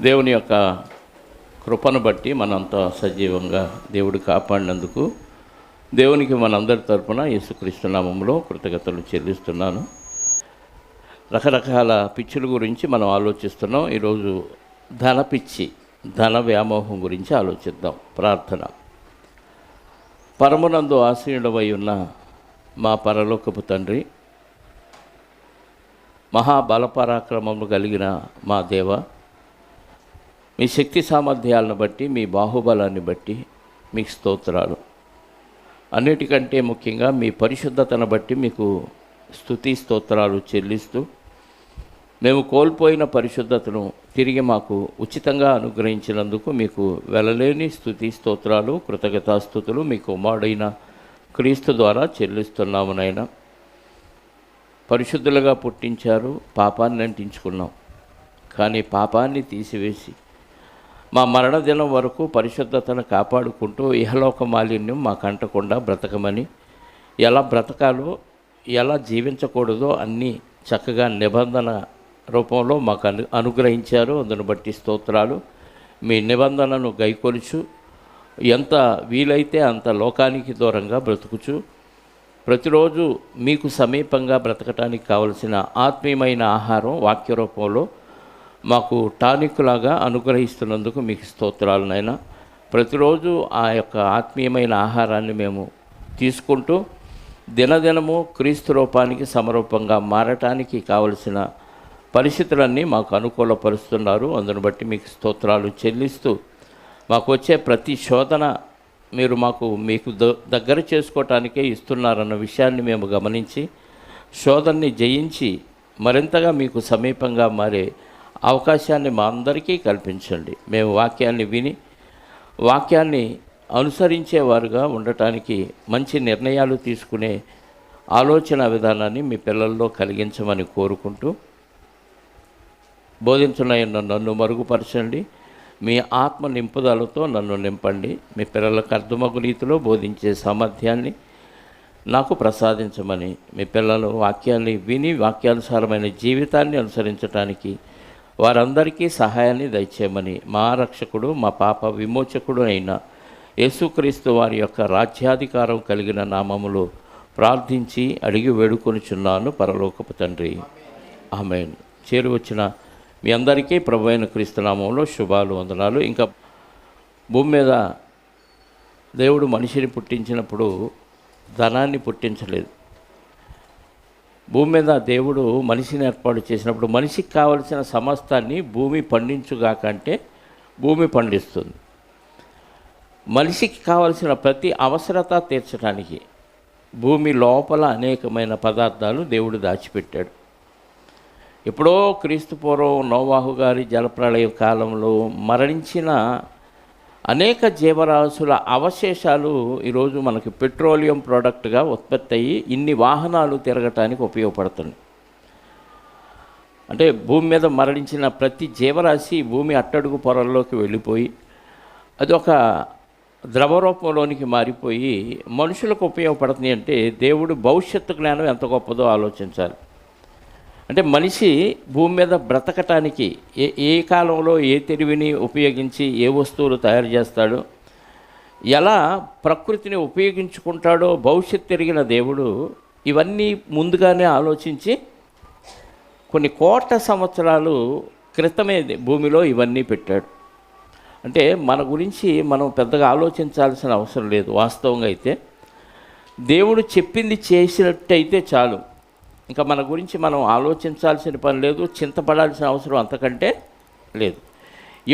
దేవుని యొక్క కృపను బట్టి మనంతా సజీవంగా దేవుడు కాపాడినందుకు దేవునికి మనందరి తరపున యేసుక్రీస్తు నామములో కృతజ్ఞతలు చెల్లిస్తున్నాను. రకరకాల పిచ్చుల గురించి మనం ఆలోచిస్తున్నాం. ఈరోజు ధన పిచ్చి, ధన వ్యామోహం గురించి ఆలోచిద్దాం. ప్రార్థన. పరమునందు ఆసీనుడవై ఉన్న మా పరలోకపు తండ్రి, మహాబలపరాక్రమము కలిగిన మా దేవ, మీ శక్తి సామర్థ్యాలను బట్టి, మీ బాహుబలాన్ని బట్టి మీకు స్తోత్రాలు. అన్నిటికంటే ముఖ్యంగా మీ పరిశుద్ధతను బట్టి మీకు స్తుతి స్తోత్రాలు చెల్లిస్తూ, మేము కోల్పోయిన పరిశుద్ధతను తిరిగి మాకు ఉచితంగా అనుగ్రహించినందుకు మీకు వెలలేని స్తుతి స్తోత్రాలు, కృతజ్ఞతాస్తుతులు మీ కుమారుడైన క్రీస్తు ద్వారా చెల్లిస్తున్నాము. నాయన, పరిశుద్ధులుగా పుట్టించారు, పాపాన్ని అంటించుకున్నాం. కానీ పాపాన్ని తీసివేసి మా మరణదినం వరకు పరిశుద్ధతను కాపాడుకుంటూ ఇహలోక మాలిన్యం మాకు అంటకుండా బ్రతకమని, ఎలా బ్రతకాలో ఎలా జీవించకూడదో అన్నీ చక్కగా నిబంధన రూపంలో మాకు అనుగ్రహించారు. అందును బట్టి స్తోత్రాలు. మీ నిబంధనను గైకొలుచు ఎంత వీలైతే అంత లోకానికి దూరంగా బ్రతుకుచు ప్రతిరోజు మీకు సమీపంగా బ్రతకటానికి కావలసిన ఆత్మీయమైన ఆహారం వాక్య రూపంలో మాకు టానిక్ లాగా అనుగ్రహిస్తున్నందుకు మీకు స్తోత్రాలు నాయన. ప్రతిరోజు ఆ యొక్క ఆత్మీయమైన ఆహారాన్ని మేము తీసుకుంటూ దినదినము క్రీస్తు రూపానికి సమరూపంగా మారటానికి కావలసిన పరిస్థితులన్నీ మాకు అనుకూలపరుస్తున్నారు. అందును బట్టి మీకు స్తోత్రాలు చెల్లిస్తూ, మాకు వచ్చే ప్రతి శోధన మీరు మీకు దగ్గర చేసుకోవటానికే ఇస్తున్నారన్న విషయాన్ని మేము గమనించి శోధనని జయించి మరింతగా మీకు సమీపంగా మారే అవకాశాన్ని మా అందరికీ కల్పించండి. మేము వాక్యాన్ని విని వాక్యాన్ని అనుసరించేవారుగా ఉండటానికి మంచి నిర్ణయాలు తీసుకునే ఆలోచన విధానాన్ని మీ పిల్లల్లో కలిగించమని కోరుకుంటూ, బోధించున్న నన్ను మరుగుపరచండి. మీ ఆత్మ నింపుదలతో నన్ను నింపండి. మీ పిల్లలకు అర్థమగు రీతిలో బోధించే సామర్థ్యాన్ని నాకు ప్రసాదించమని, మీ పిల్లలు వాక్యాన్ని విని వాక్యానుసారమైన జీవితాన్ని అనుసరించడానికి వారందరికీ సహాయాన్ని దయచేయమని మా రక్షకుడు, మా పాప విమోచకుడు అయిన యేసుక్రీస్తు వారి యొక్క రాజ్యాధికారం కలిగిన నామములో ప్రార్థించి అడిగి వేడుకొనుచున్నాను పరలోకపు తండ్రి. ఆమేన్. చేరువచ్చిన మీ అందరికీ ప్రభువైన క్రీస్తు నామంలో శుభాలు, వందనాలు. ఇంకా భూమి మీద దేవుడు మనిషిని పుట్టించినప్పుడు ధనాన్ని పుట్టించలేదు. భూమి మీద దేవుడు మనిషిని ఏర్పాటు చేసినప్పుడు మనిషికి కావలసిన సమస్తాన్ని భూమి పండించుగాకంటే భూమి పండిస్తుంది. మనిషికి కావలసిన ప్రతి అవసరత తీర్చడానికి భూమి లోపల అనేకమైన పదార్థాలు దేవుడు దాచిపెట్టాడు. ఎప్పుడో క్రీస్తు పూర్వం నోవాహు గారి జలప్రళయ కాలంలో మరణించిన అనేక జీవరాశుల అవశేషాలు ఈరోజు మనకి పెట్రోలియం ప్రోడక్ట్గా ఉత్పత్తి అయ్యి ఇన్ని వాహనాలు తిరగటానికి ఉపయోగపడుతుంది. అంటే భూమి మీద మరణించిన ప్రతి జీవరాశి భూమి అట్టడుగు పొరల్లోకి వెళ్ళిపోయి అది ఒక ద్రవ రూపంలోనికి మారిపోయి మనుషులకు ఉపయోగపడుతుంది. అంటే దేవుడు భవిష్యత్తు జ్ఞానం ఎంత గొప్పదో ఆలోచించాలి. అంటే మనిషి భూమి మీద బ్రతకటానికి ఏ కాలంలో ఏ తెలివిని ఉపయోగించి ఏ వస్తువులు తయారు చేస్తాడో, ఎలా ప్రకృతిని ఉపయోగించుకుంటాడో భవిష్యత్తు ఎరిగిన దేవుడు ఇవన్నీ ముందుగానే ఆలోచించి కొన్ని కోట్ల సంవత్సరాలు క్రితమే భూమిలో ఇవన్నీ పెట్టాడు. అంటే మన గురించి మనం పెద్దగా ఆలోచించాల్సిన అవసరం లేదు. వాస్తవంగా అయితే దేవుడు చెప్పింది చేసినట్టయితే చాలు. ఇంకా మన గురించి మనం ఆలోచించాల్సిన పని లేదు, చింతపడాల్సిన అవసరం అంతకంటే లేదు.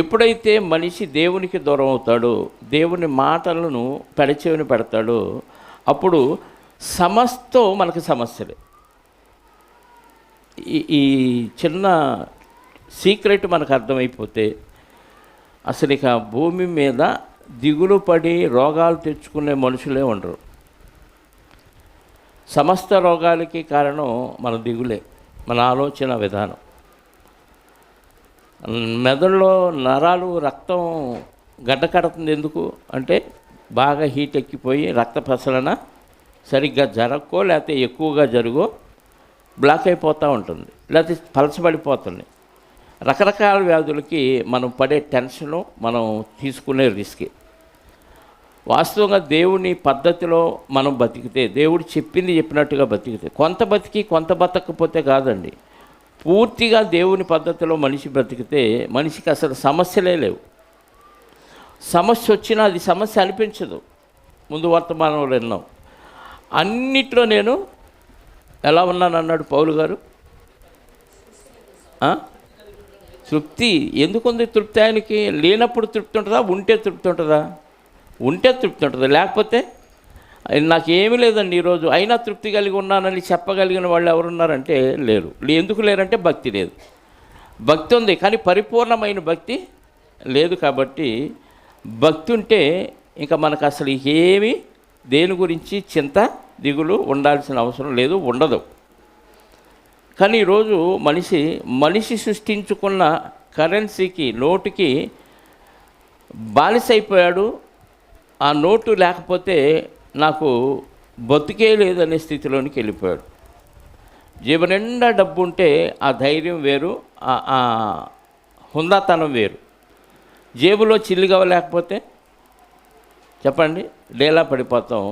ఎప్పుడైతే మనిషి దేవునికి దూరం అవుతాడో, దేవుని మాటలను పెడచెవిన పెడతాడో, అప్పుడు సమస్తం మనకు సమస్యలే. ఈ చిన్న సీక్రెట్ మనకు అర్థమైపోతే అసలు ఇక భూమి మీద దిగులు పడి రోగాలు తెచ్చుకునే మనుషులే ఉండరు. సమస్త రోగాలకి కారణం మన దిగులే, మన ఆలోచన విధానం. మెదడులో నరాలు రక్తం గడ్డకడుతుంది. ఎందుకు అంటే బాగా హీట్ ఎక్కిపోయి రక్త ప్రసరణ సరిగ్గా జరగకో లేకపోతే ఎక్కువగా జరుగో బ్లాక్ అయిపోతూ ఉంటుంది, లేకపోతే పలచబడిపోతుంది. రకరకాల వ్యాధులకి మనం పడే టెన్షను, మనం తీసుకునే రిస్క్. వాస్తవంగా దేవుని పద్ధతిలో మనం బతికితే, దేవుడు చెప్పింది చెప్పినట్టుగా బతికితే, కొంత బతికి కొంత బతకపోతే కాదండి, పూర్తిగా దేవుని పద్ధతిలో మనిషి బ్రతికితే మనిషికి అసలు సమస్యలే లేవు. సమస్య వచ్చినా అది సమస్య అనిపించదు. ముందు వర్తమానంలో విన్నాం, అన్నిట్లో నేను ఎలా ఉన్నాను అన్నాడు పౌలు గారు. తృప్తి ఎందుకుంది? తృప్తి ఆయనకి లేనప్పుడు తృప్తి ఉంటుందా? ఉంటే తృప్తి ఉంటుందా? ఉంటే తృప్తి ఉంటుంది. లేకపోతే నాకేమీ లేదండి ఈరోజు అయినా తృప్తి కలిగి ఉన్నానని చెప్పగలిగిన వాళ్ళు ఎవరున్నారంటే లేరు. ఎందుకు లేరంటే భక్తి లేదు. భక్తి ఉంది కానీ పరిపూర్ణమైన భక్తి లేదు. కాబట్టి భక్తి ఉంటే ఇంకా మనకు అసలు ఏమీ దేని గురించి చింత దిగులు ఉండాల్సిన అవసరం లేదు, ఉండదు. కానీ ఈరోజు మనిషి సృష్టించుకున్న కరెన్సీకి, నోటుకి బానిసైపోయాడు. ఆ నోటు లేకపోతే నాకు బతుకే లేదనే స్థితిలోనికి వెళ్ళిపోయాడు. జీవ నిండా డబ్బు ఉంటే ఆ ధైర్యం వేరు, ఆ హుందాతనం వేరు. జేబులో చిల్లిగవ లేకపోతే చెప్పండి, డేలా పడిపోతాం.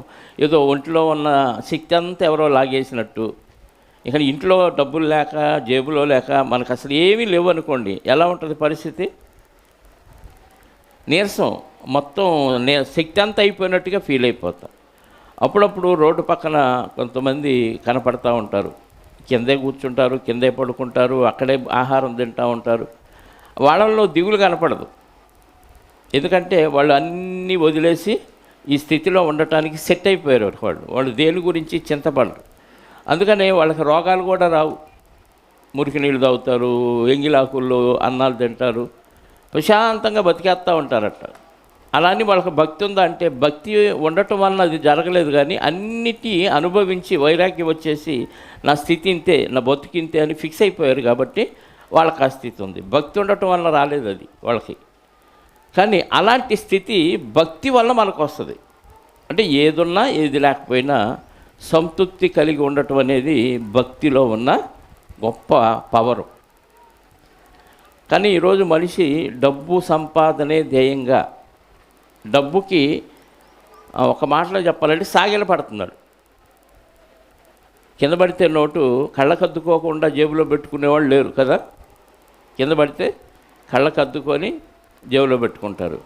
ఏదో ఒంట్లో ఉన్న శక్తి అంతా ఎవరో లాగేసినట్టు. ఇక ఇంట్లో డబ్బులు లేక, జేబులో లేక మనకు అసలు ఏమీ లేవు అనుకోండి, ఎలా ఉంటుంది పరిస్థితి? నీరసం, మొత్తం శక్తి అంతా అయిపోయినట్టుగా ఫీల్ అయిపోతాం. అప్పుడప్పుడు రోడ్డు పక్కన కొంతమంది కనపడతా ఉంటారు. కిందే కూర్చుంటారు, కిందే పడుకుంటారు, అక్కడే ఆహారం తింటూ ఉంటారు. వాళ్ళల్లో దిగులు కనపడదు. ఎందుకంటే వాళ్ళు అన్నీ వదిలేసి ఈ స్థితిలో ఉండటానికి సెట్ అయిపోయారు. వాళ్ళు దేని గురించి చింతపడరు. అందుకనే వాళ్ళకి రోగాలు కూడా రావు. మురికి నీళ్ళు తాగుతారు, ఎంగిలాకుల్లో అన్నాలు తింటారు, ప్రశాంతంగా బతికేస్తూ ఉంటారట. అలానే వాళ్ళకి భక్తి ఉందా అంటే భక్తి ఉండటం వలన అది జరగలేదు. కానీ అన్నిటి అనుభవించి వైరాగ్యం వచ్చేసి నా స్థితి ఇంతే, నా బతుకింతే అని ఫిక్స్ అయిపోయారు. కాబట్టి వాళ్ళకి ఆ స్థితి ఉంది. భక్తి ఉండటం వల్ల రాలేదు అది వాళ్ళకి. కానీ అలాంటి స్థితి భక్తి వల్ల మనకు వస్తుంది. అంటే ఏదున్నా ఏది లేకపోయినా సంతృప్తి కలిగి ఉండటం అనేది భక్తిలో ఉన్న గొప్ప పవరు. కానీ ఈరోజు మనిషి డబ్బు సంపాదనే ధ్యేయంగా, డబ్బుకి ఒక మాటలో చెప్పాలంటే సాగిల పడుతున్నాడు. కింద పడితే నోటు కళ్ళకద్దుకోకుండా జేబులో పెట్టుకునేవాళ్ళు లేరు కదా. కింద పడితే కళ్ళకద్దుకొని జేబులో పెట్టుకుంటారు.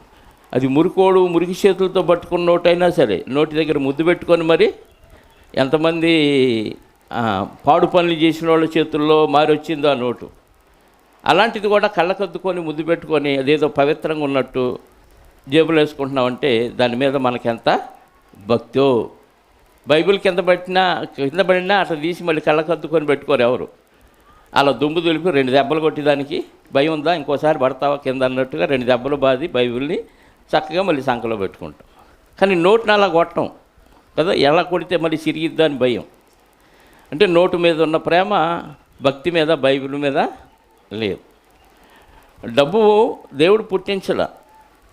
అది మురికి చేతులతో పట్టుకున్న నోటైనా సరే నోటి దగ్గర ముద్దు పెట్టుకొని మరి ఎంతమంది పాడు పనులు చేసిన వాళ్ళ చేతుల్లో మారి వచ్చిందో ఆ నోటు. అలాంటిది కూడా కళ్ళకద్దుకొని ముద్దు పెట్టుకొని అదేదో పవిత్రంగా ఉన్నట్టు జేబులు వేసుకుంటున్నామంటే దాని మీద మనకెంత భక్తో. బైబిల్ కింద పడినా అట్లా తీసి మళ్ళీ కళ్ళకద్దుకొని పెట్టుకోరు ఎవరు. అలా దుమ్ము దులిపి 2 దెబ్బలు కొట్టేదానికి భయం ఉందా, ఇంకోసారి పడతావా కింద అన్నట్టుగా 2 దెబ్బలు బాది బైబిల్ని చక్కగా మళ్ళీ సంకలో పెట్టుకుంటాం. కానీ నోటుని అలా కొట్టం కదా, ఎలా కొడితే మళ్ళీ చిరిగిద్దా అని భయం. అంటే నోటు మీద ఉన్న ప్రేమ భక్తి మీద, బైబిల్ మీద లేదు. డబ్బు దేవుడు పుట్టించలా,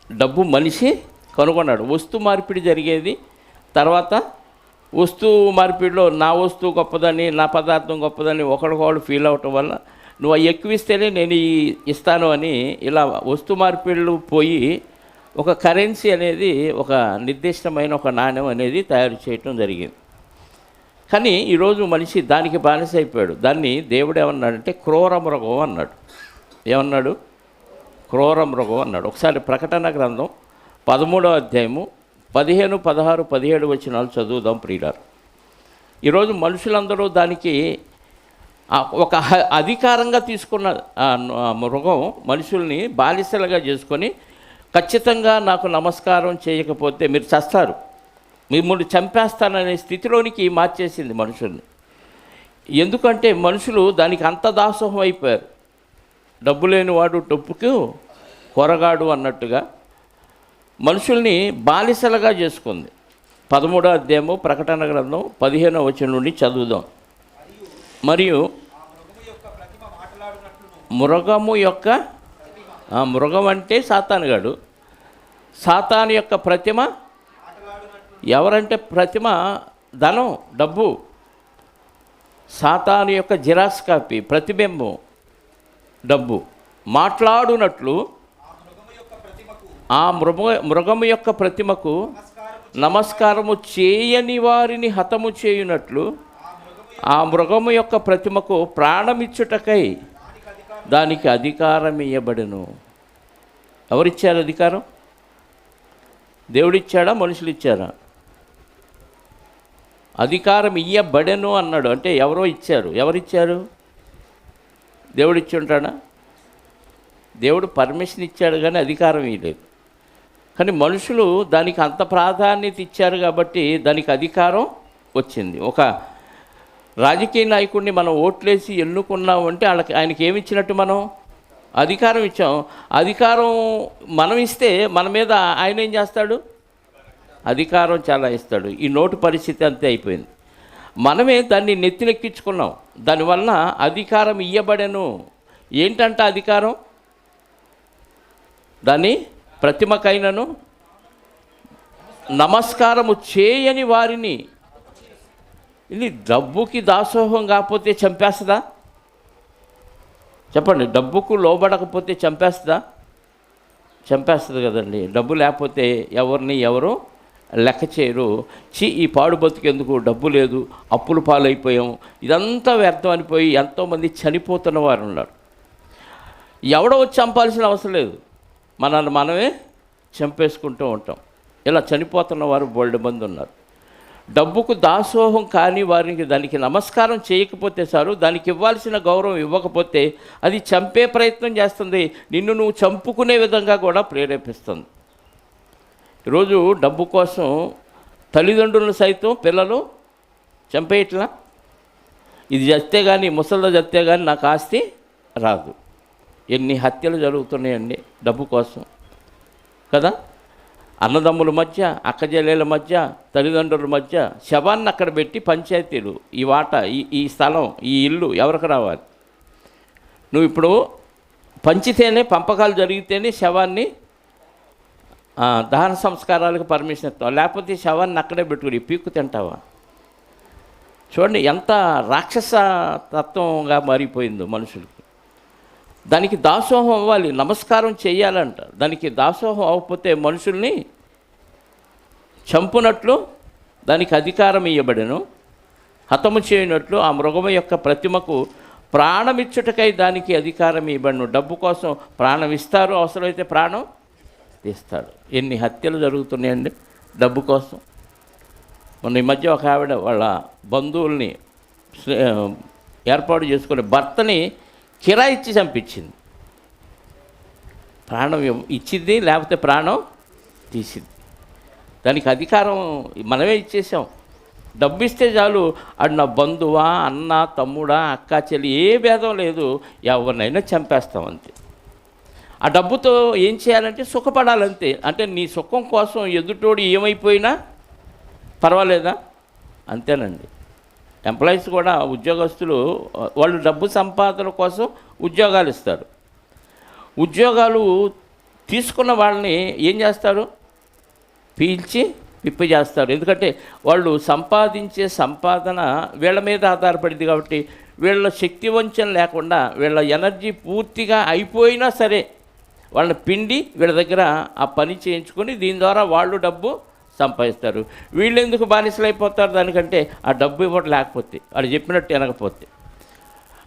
డబ్బు మనిషి కనుగొన్నాడు. వస్తు మార్పిడి జరిగేది. తర్వాత వస్తువు మార్పిడిలో నా వస్తువు గొప్పదని, నా పదార్థం గొప్పదని ఒకరికొకళ్ళు ఫీల్ అవటం వల్ల నువ్వు ఎక్కువ ఇస్తేనే నేను ఇస్తాను అని ఇలా వస్తు మార్పిడులు పోయి ఒక కరెన్సీ అనేది, ఒక నిర్దిష్టమైన ఒక నాణ్యం అనేది తయారు చేయటం జరిగింది. కానీ ఈరోజు మనిషి దానికి బానిస అయిపోయాడు. దాన్ని దేవుడు ఏమన్నాడంటే క్రూర మృగం అన్నాడు. ఏమన్నాడు? క్రూర మృగం అన్నాడు. ఒకసారి ప్రకటన గ్రంథం 13వ అధ్యాయము 15, 16, 17 వచనాలు చదువుదాం ప్రియులారా. ఈరోజు మనుషులందరూ దానికి ఒక అధికారంగా తీసుకున్న మృగం మనుషుల్ని బానిసలుగా చేసుకొని ఖచ్చితంగా నాకు నమస్కారం చేయకపోతే మీరు చస్తారు, మిమ్మల్ని చంపేస్తాననే స్థితిలోనికి మార్చేసింది మనుషుల్ని. ఎందుకంటే మనుషులు దానికి అంత దాసోహం అయిపోయారు. డబ్బు లేనివాడు డబ్బుకు కొరగాడు అన్నట్టుగా మనుషుల్ని బానిసలుగా చేసుకుంది. 13వ అధ్యాయము ప్రకటన గ్రంథం 15వ వచనం నుండి చదువుదాం. మరియు మృగము యొక్క, మృగం అంటే సాతానుగాడు, సాతాను యొక్క ప్రతిమ ఎవరంటే ప్రతిమ ధనం, డబ్బు. సాతాను యొక్క జిరాక్స్ కాపీ, ప్రతిబింబం డబ్బు. మాట్లాడునట్లు ఆ మృగము యొక్క ప్రతిమకు నమస్కారము చేయని వారిని హతము చేయునట్లు ఆ మృగము యొక్క ప్రతిమకు ప్రాణమిచ్చుటకై దానికి అధికారం ఇవ్వబడెను. ఎవరిచ్చారు అధికారం? దేవుడిచ్చాడా, మనుషులు ఇచ్చారా? అధికారం ఇయ్యబడెను అన్నాడు అంటే ఎవరో ఇచ్చారు. ఎవరిచ్చారు? దేవుడు ఇచ్చి ఉంటాడా? దేవుడు పర్మిషన్ ఇచ్చాడు కానీ అధికారం ఇవ్వలేదు. కానీ మనుషులు దానికి అంత ప్రాధాన్యత ఇచ్చారు కాబట్టి దానికి అధికారం వచ్చింది. ఒక రాజకీయ నాయకుడిని మనం ఓట్లేసి ఎన్నుకున్నామంటే ఆయనకి ఏమి ఇచ్చినట్టు? మనం అధికారం ఇచ్చాం. అధికారం మనం ఇస్తే మన మీద ఆయన ఏం చేస్తాడు? అధికారం చాలా ఇస్తాడు. ఈ నోటు పరిస్థితి అంతే అయిపోయింది. మనమే దాన్ని నెత్తినెక్కించుకున్నాం. దానివల్ల అధికారం ఇయ్యబడెను. ఏంటంట అధికారం? దాని ప్రతిమకైనను నమస్కారము చేయని వారిని. ఇది డబ్బుకి దాసోహం కాకపోతే చంపేస్తుందా? చెప్పండి. డబ్బుకు లోబడకపోతే చంపేస్తుందా? చంపేస్తుంది కదండి. డబ్బు లేకపోతే ఎవరిని ఎవరు లెక్క చేయరు. ఈ పాడు బతుకెందుకు, డబ్బు లేదు, అప్పుల పాలైపోయాం, ఇదంతా వ్యర్థం అనిపోయి ఎంతోమంది చనిపోతున్న వారు ఉన్నారు. ఎవడో వచ్చి చంపాల్సిన అవసరం లేదు, మనల్ని మనమే చంపేసుకుంటూ ఉంటాం. ఇలా చనిపోతున్న వారు బోల్డ్ మంది ఉన్నారు. డబ్బుకు దాసోహం కాని వారికి దానికి నమస్కారం చేయకపోతే సారు, దానికి ఇవ్వాల్సిన గౌరవం ఇవ్వకపోతే అది చంపే ప్రయత్నం చేస్తుంది. నిన్ను నువ్వు చంపుకునే విధంగా కూడా ప్రేరేపిస్తుంది. ఈరోజు డబ్బు కోసం తల్లిదండ్రులను సైతం పిల్లలు చంపేయట్లా. ఇది చస్తే కానీ, ముసలిలో చస్తే కానీ నాకు ఆస్తి రాదు. ఎన్ని హత్యలు జరుగుతున్నాయండి డబ్బు కోసం కదా. అన్నదమ్ముల మధ్య, అక్కజెల్లెల మధ్య, తల్లిదండ్రుల మధ్య శవాన్ని అక్కడ పెట్టి పంచాయతీలు, ఈ వాటా, ఈ స్థలం, ఈ ఇల్లు ఎవరికి రావాలి? నువ్వు ఇప్పుడు పంచితేనే, పంపకాలు జరిగితేనే శవాన్ని దహన సంస్కారాలకు పర్మిషన్ ఇస్తావు. లేకపోతే శవాన్ని అక్కడే పెట్టుకుని పీక్కు తింటావా? చూడండి ఎంత రాక్షస తత్వంగా మారిపోయిందో మనుషులకి. దానికి దాసోహం అవ్వాలి, నమస్కారం చేయాలంట. దానికి దాసోహం అవ్వకపోతే మనుషుల్ని చంపునట్లు దానికి అధికారం ఇవ్వబడెను. హతము చేయనట్లు ఆ మృగము యొక్క ప్రతిమకు ప్రాణమిచ్చుటకై దానికి అధికారం ఇవ్వబడను. డబ్బు కోసం ప్రాణం ఇస్తారు, అవసరమైతే ప్రాణం తీస్తాడు. ఎన్ని హత్యలు జరుగుతున్నాయండి డబ్బు కోసం. మొన్న ఈ మధ్య ఒక ఆవిడ వాళ్ళ బంధువుల్ని ఏర్పాటు చేసుకుని భర్తని కిరాయి ఇచ్చి చంపించింది. ప్రాణం ఇచ్చింది, లేకపోతే ప్రాణం తీసింది. దానికి అధికారం మనమే ఇచ్చేసాం. డబ్బు ఇస్తే చాలు, అది నా బంధువా, అన్న, తమ్ముడా, అక్క, చెల్లి ఏ భేదం లేదు, ఎవరినైనా చంపేస్తాం అంతే. ఆ డబ్బుతో ఏం చేయాలంటే సుఖపడాలంతే. అంటే నీ సుఖం కోసం ఎదుటోడు ఏమైపోయినా పర్వాలేదా? అంతేనండి. ఎంప్లాయీస్ కూడా, ఉద్యోగస్తులు, వాళ్ళు డబ్బు సంపాదన కోసం ఉద్యోగాలు ఇస్తారు. ఉద్యోగాలు తీసుకున్న వాళ్ళని ఏం చేస్తారు? పీల్చి పిప్పి చేస్తారు. ఎందుకంటే వాళ్ళు సంపాదించే సంపాదన వీళ్ళ మీద ఆధారపడింది కాబట్టి వీళ్ళ శక్తి వంచన లేకుండా, వీళ్ళ ఎనర్జీ పూర్తిగా అయిపోయినా సరే వాళ్ళని పిండి వీళ్ళ దగ్గర ఆ పని చేయించుకొని దీని ద్వారా వాళ్ళు డబ్బు సంపాదిస్తారు. వీళ్ళు ఎందుకు బానిసలు అయిపోతారు దానికంటే? ఆ డబ్బు ఇవ్వడం లేకపోతే, వాడు చెప్పినట్టు వినకపోతే.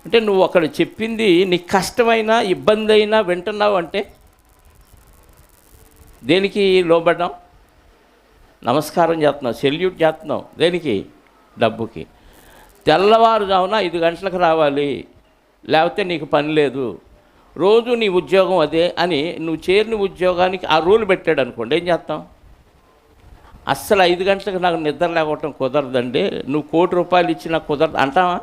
అంటే నువ్వు అక్కడ చెప్పింది నీకు కష్టమైనా ఇబ్బంది అయినా వింటున్నావు అంటే దేనికి లోబడ్డాం? నమస్కారం చేస్తున్నావు, సెల్యూట్ చేస్తున్నావు. దేనికి? డబ్బుకి. తెల్లవారుజామున 5 గంటలకు రావాలి, లేకపోతే నీకు పని లేదు, రోజు నీ ఉద్యోగం అదే అని నువ్వు చేరిన ఉద్యోగానికి ఆ రూల్ పెట్టాడు అనుకోండి, ఏం చేస్తాం? అస్సలు 5 గంటలకు నాకు నిద్ర లేకపోవటం కుదరదండి, నువ్వు ₹1,00,00,000 ఇచ్చినా కుదరదు అంటావా?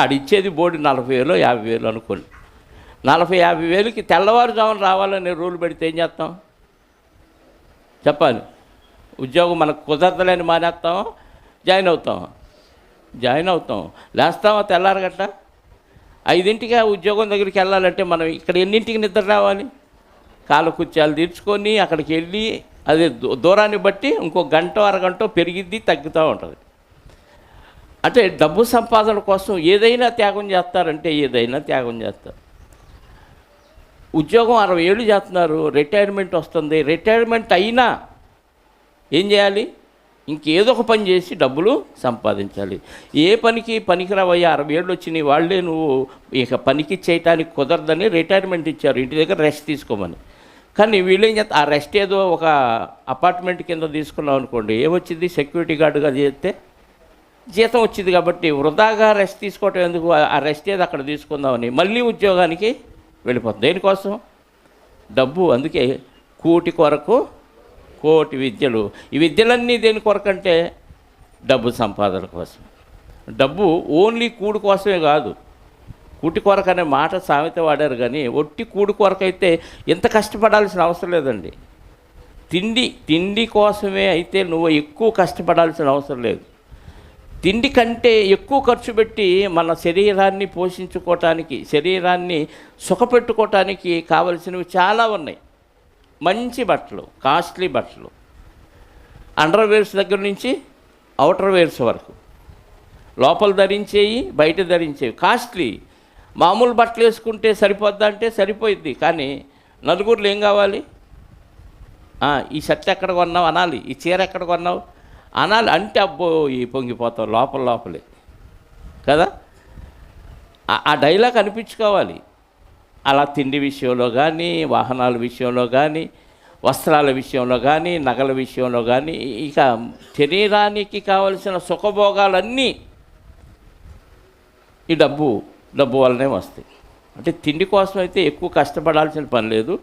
ఆడిచ్చేది బోర్డు 40,000 50,000 అనుకోండి. 40,000-50,000కి తెల్లవారుజామున రావాలని రూల్ పెడితే ఏం చేస్తాం? చెప్పాలి. ఉద్యోగం మనకు కుదరదులేని మానేస్తామా? జాయిన్ అవుతాం. లేస్తామా తెల్లారగట్ట? 5ంటికి ఆ ఉద్యోగం దగ్గరికి వెళ్ళాలంటే మనం ఇక్కడ ఎన్నింటికి నిద్ర రావాలి? కాలకృత్యాలు తీర్చుకొని అక్కడికి వెళ్ళి అదే దూరాన్ని బట్టి ఇంకో గంట అరగంట పెరిగిద్ది, తగ్గుతూ ఉంటుంది. అంటే డబ్బు సంపాదన కోసం ఏదైనా త్యాగం చేస్తారంటే ఏదైనా త్యాగం చేస్తారు. ఉద్యోగం 60 ఏళ్ళు చేస్తున్నారు, రిటైర్మెంట్ వస్తుంది. రిటైర్మెంట్ అయినా ఏం చేయాలి? ఇంకేదో ఒక పని చేసి డబ్బులు సంపాదించాలి. ఏ పనికి పనికిరావయ్యా, 60 ఏళ్ళు వచ్చినాయి, వాళ్ళే నువ్వు ఇక పనికి చేయటానికి కుదరదని రిటైర్మెంట్ ఇచ్చారు, ఇంటి దగ్గర రెస్ట్ తీసుకోమని. కానీ వీళ్ళేం చేస్తారు, ఆ రెస్ట్ ఏదో ఒక అపార్ట్మెంట్ కింద తీసుకున్నాం అనుకోండి, ఏమొచ్చింది? సెక్యూరిటీ గార్డుగా చేస్తే జీతం వచ్చింది. కాబట్టి వృధాగా రెస్ట్ తీసుకోవటం ఎందుకు? ఆ రెస్ట్ ఏదో అక్కడ తీసుకుందామని మళ్ళీ ఉద్యోగానికి వెళ్ళిపోతుంది. దేనికోసం? డబ్బు. అందుకే కూటి కొరకు కోటి విద్యలు. ఈ విద్యలన్నీ దేని కొరకంటే డబ్బు సంపాదన కోసం. డబ్బు ఓన్లీ కూడు కోసమే కాదు. కూటి కొరకు అనే మాట సామెత వాడారు, కానీ ఒట్టి కూడు కొరకైతే ఎంత కష్టపడాల్సిన అవసరం లేదండి. తిండి కోసమే అయితే నువ్వు ఎక్కువ కష్టపడాల్సిన అవసరం లేదు. తిండి కంటే ఎక్కువ ఖర్చు పెట్టి మన శరీరాన్ని పోషించుకోవటానికి, శరీరాన్ని సుఖపెట్టుకోవటానికి కావలసినవి చాలా ఉన్నాయి. మంచి బట్టలు, కాస్ట్లీ బట్టలు, అండర్వేర్స్ దగ్గర నుంచి అవుటర్ వేర్స్ వరకు, లోపల ధరించేవి, బయట ధరించేవి కాస్ట్లీ. మామూలు బట్టలు వేసుకుంటే సరిపోద్దా అంటే సరిపోయిద్ది, కానీ నలుగురిలో ఏం కావాలి? ఈ షర్ట్ ఎక్కడ కొన్నావు అనాలి, ఈ చీర ఎక్కడ కొన్నావు అనాలి. అంటే అబ్బో ఈ పొంగిపోతావు లోపలే కదా. ఆ డైలాగ్ అనిపించుకోవాలి. అలా తిండి విషయంలో కానీ, వాహనాల విషయంలో కానీ, వస్త్రాల విషయంలో కానీ, నగల విషయంలో కానీ, ఇక శరీరానికి కావలసిన సుఖభోగాలన్నీ ఈ డబ్బు వల్లనే వస్తాయి. అంటే తిండి కోసం అయితే ఎక్కువ కష్టపడాల్సిన పని లేదు.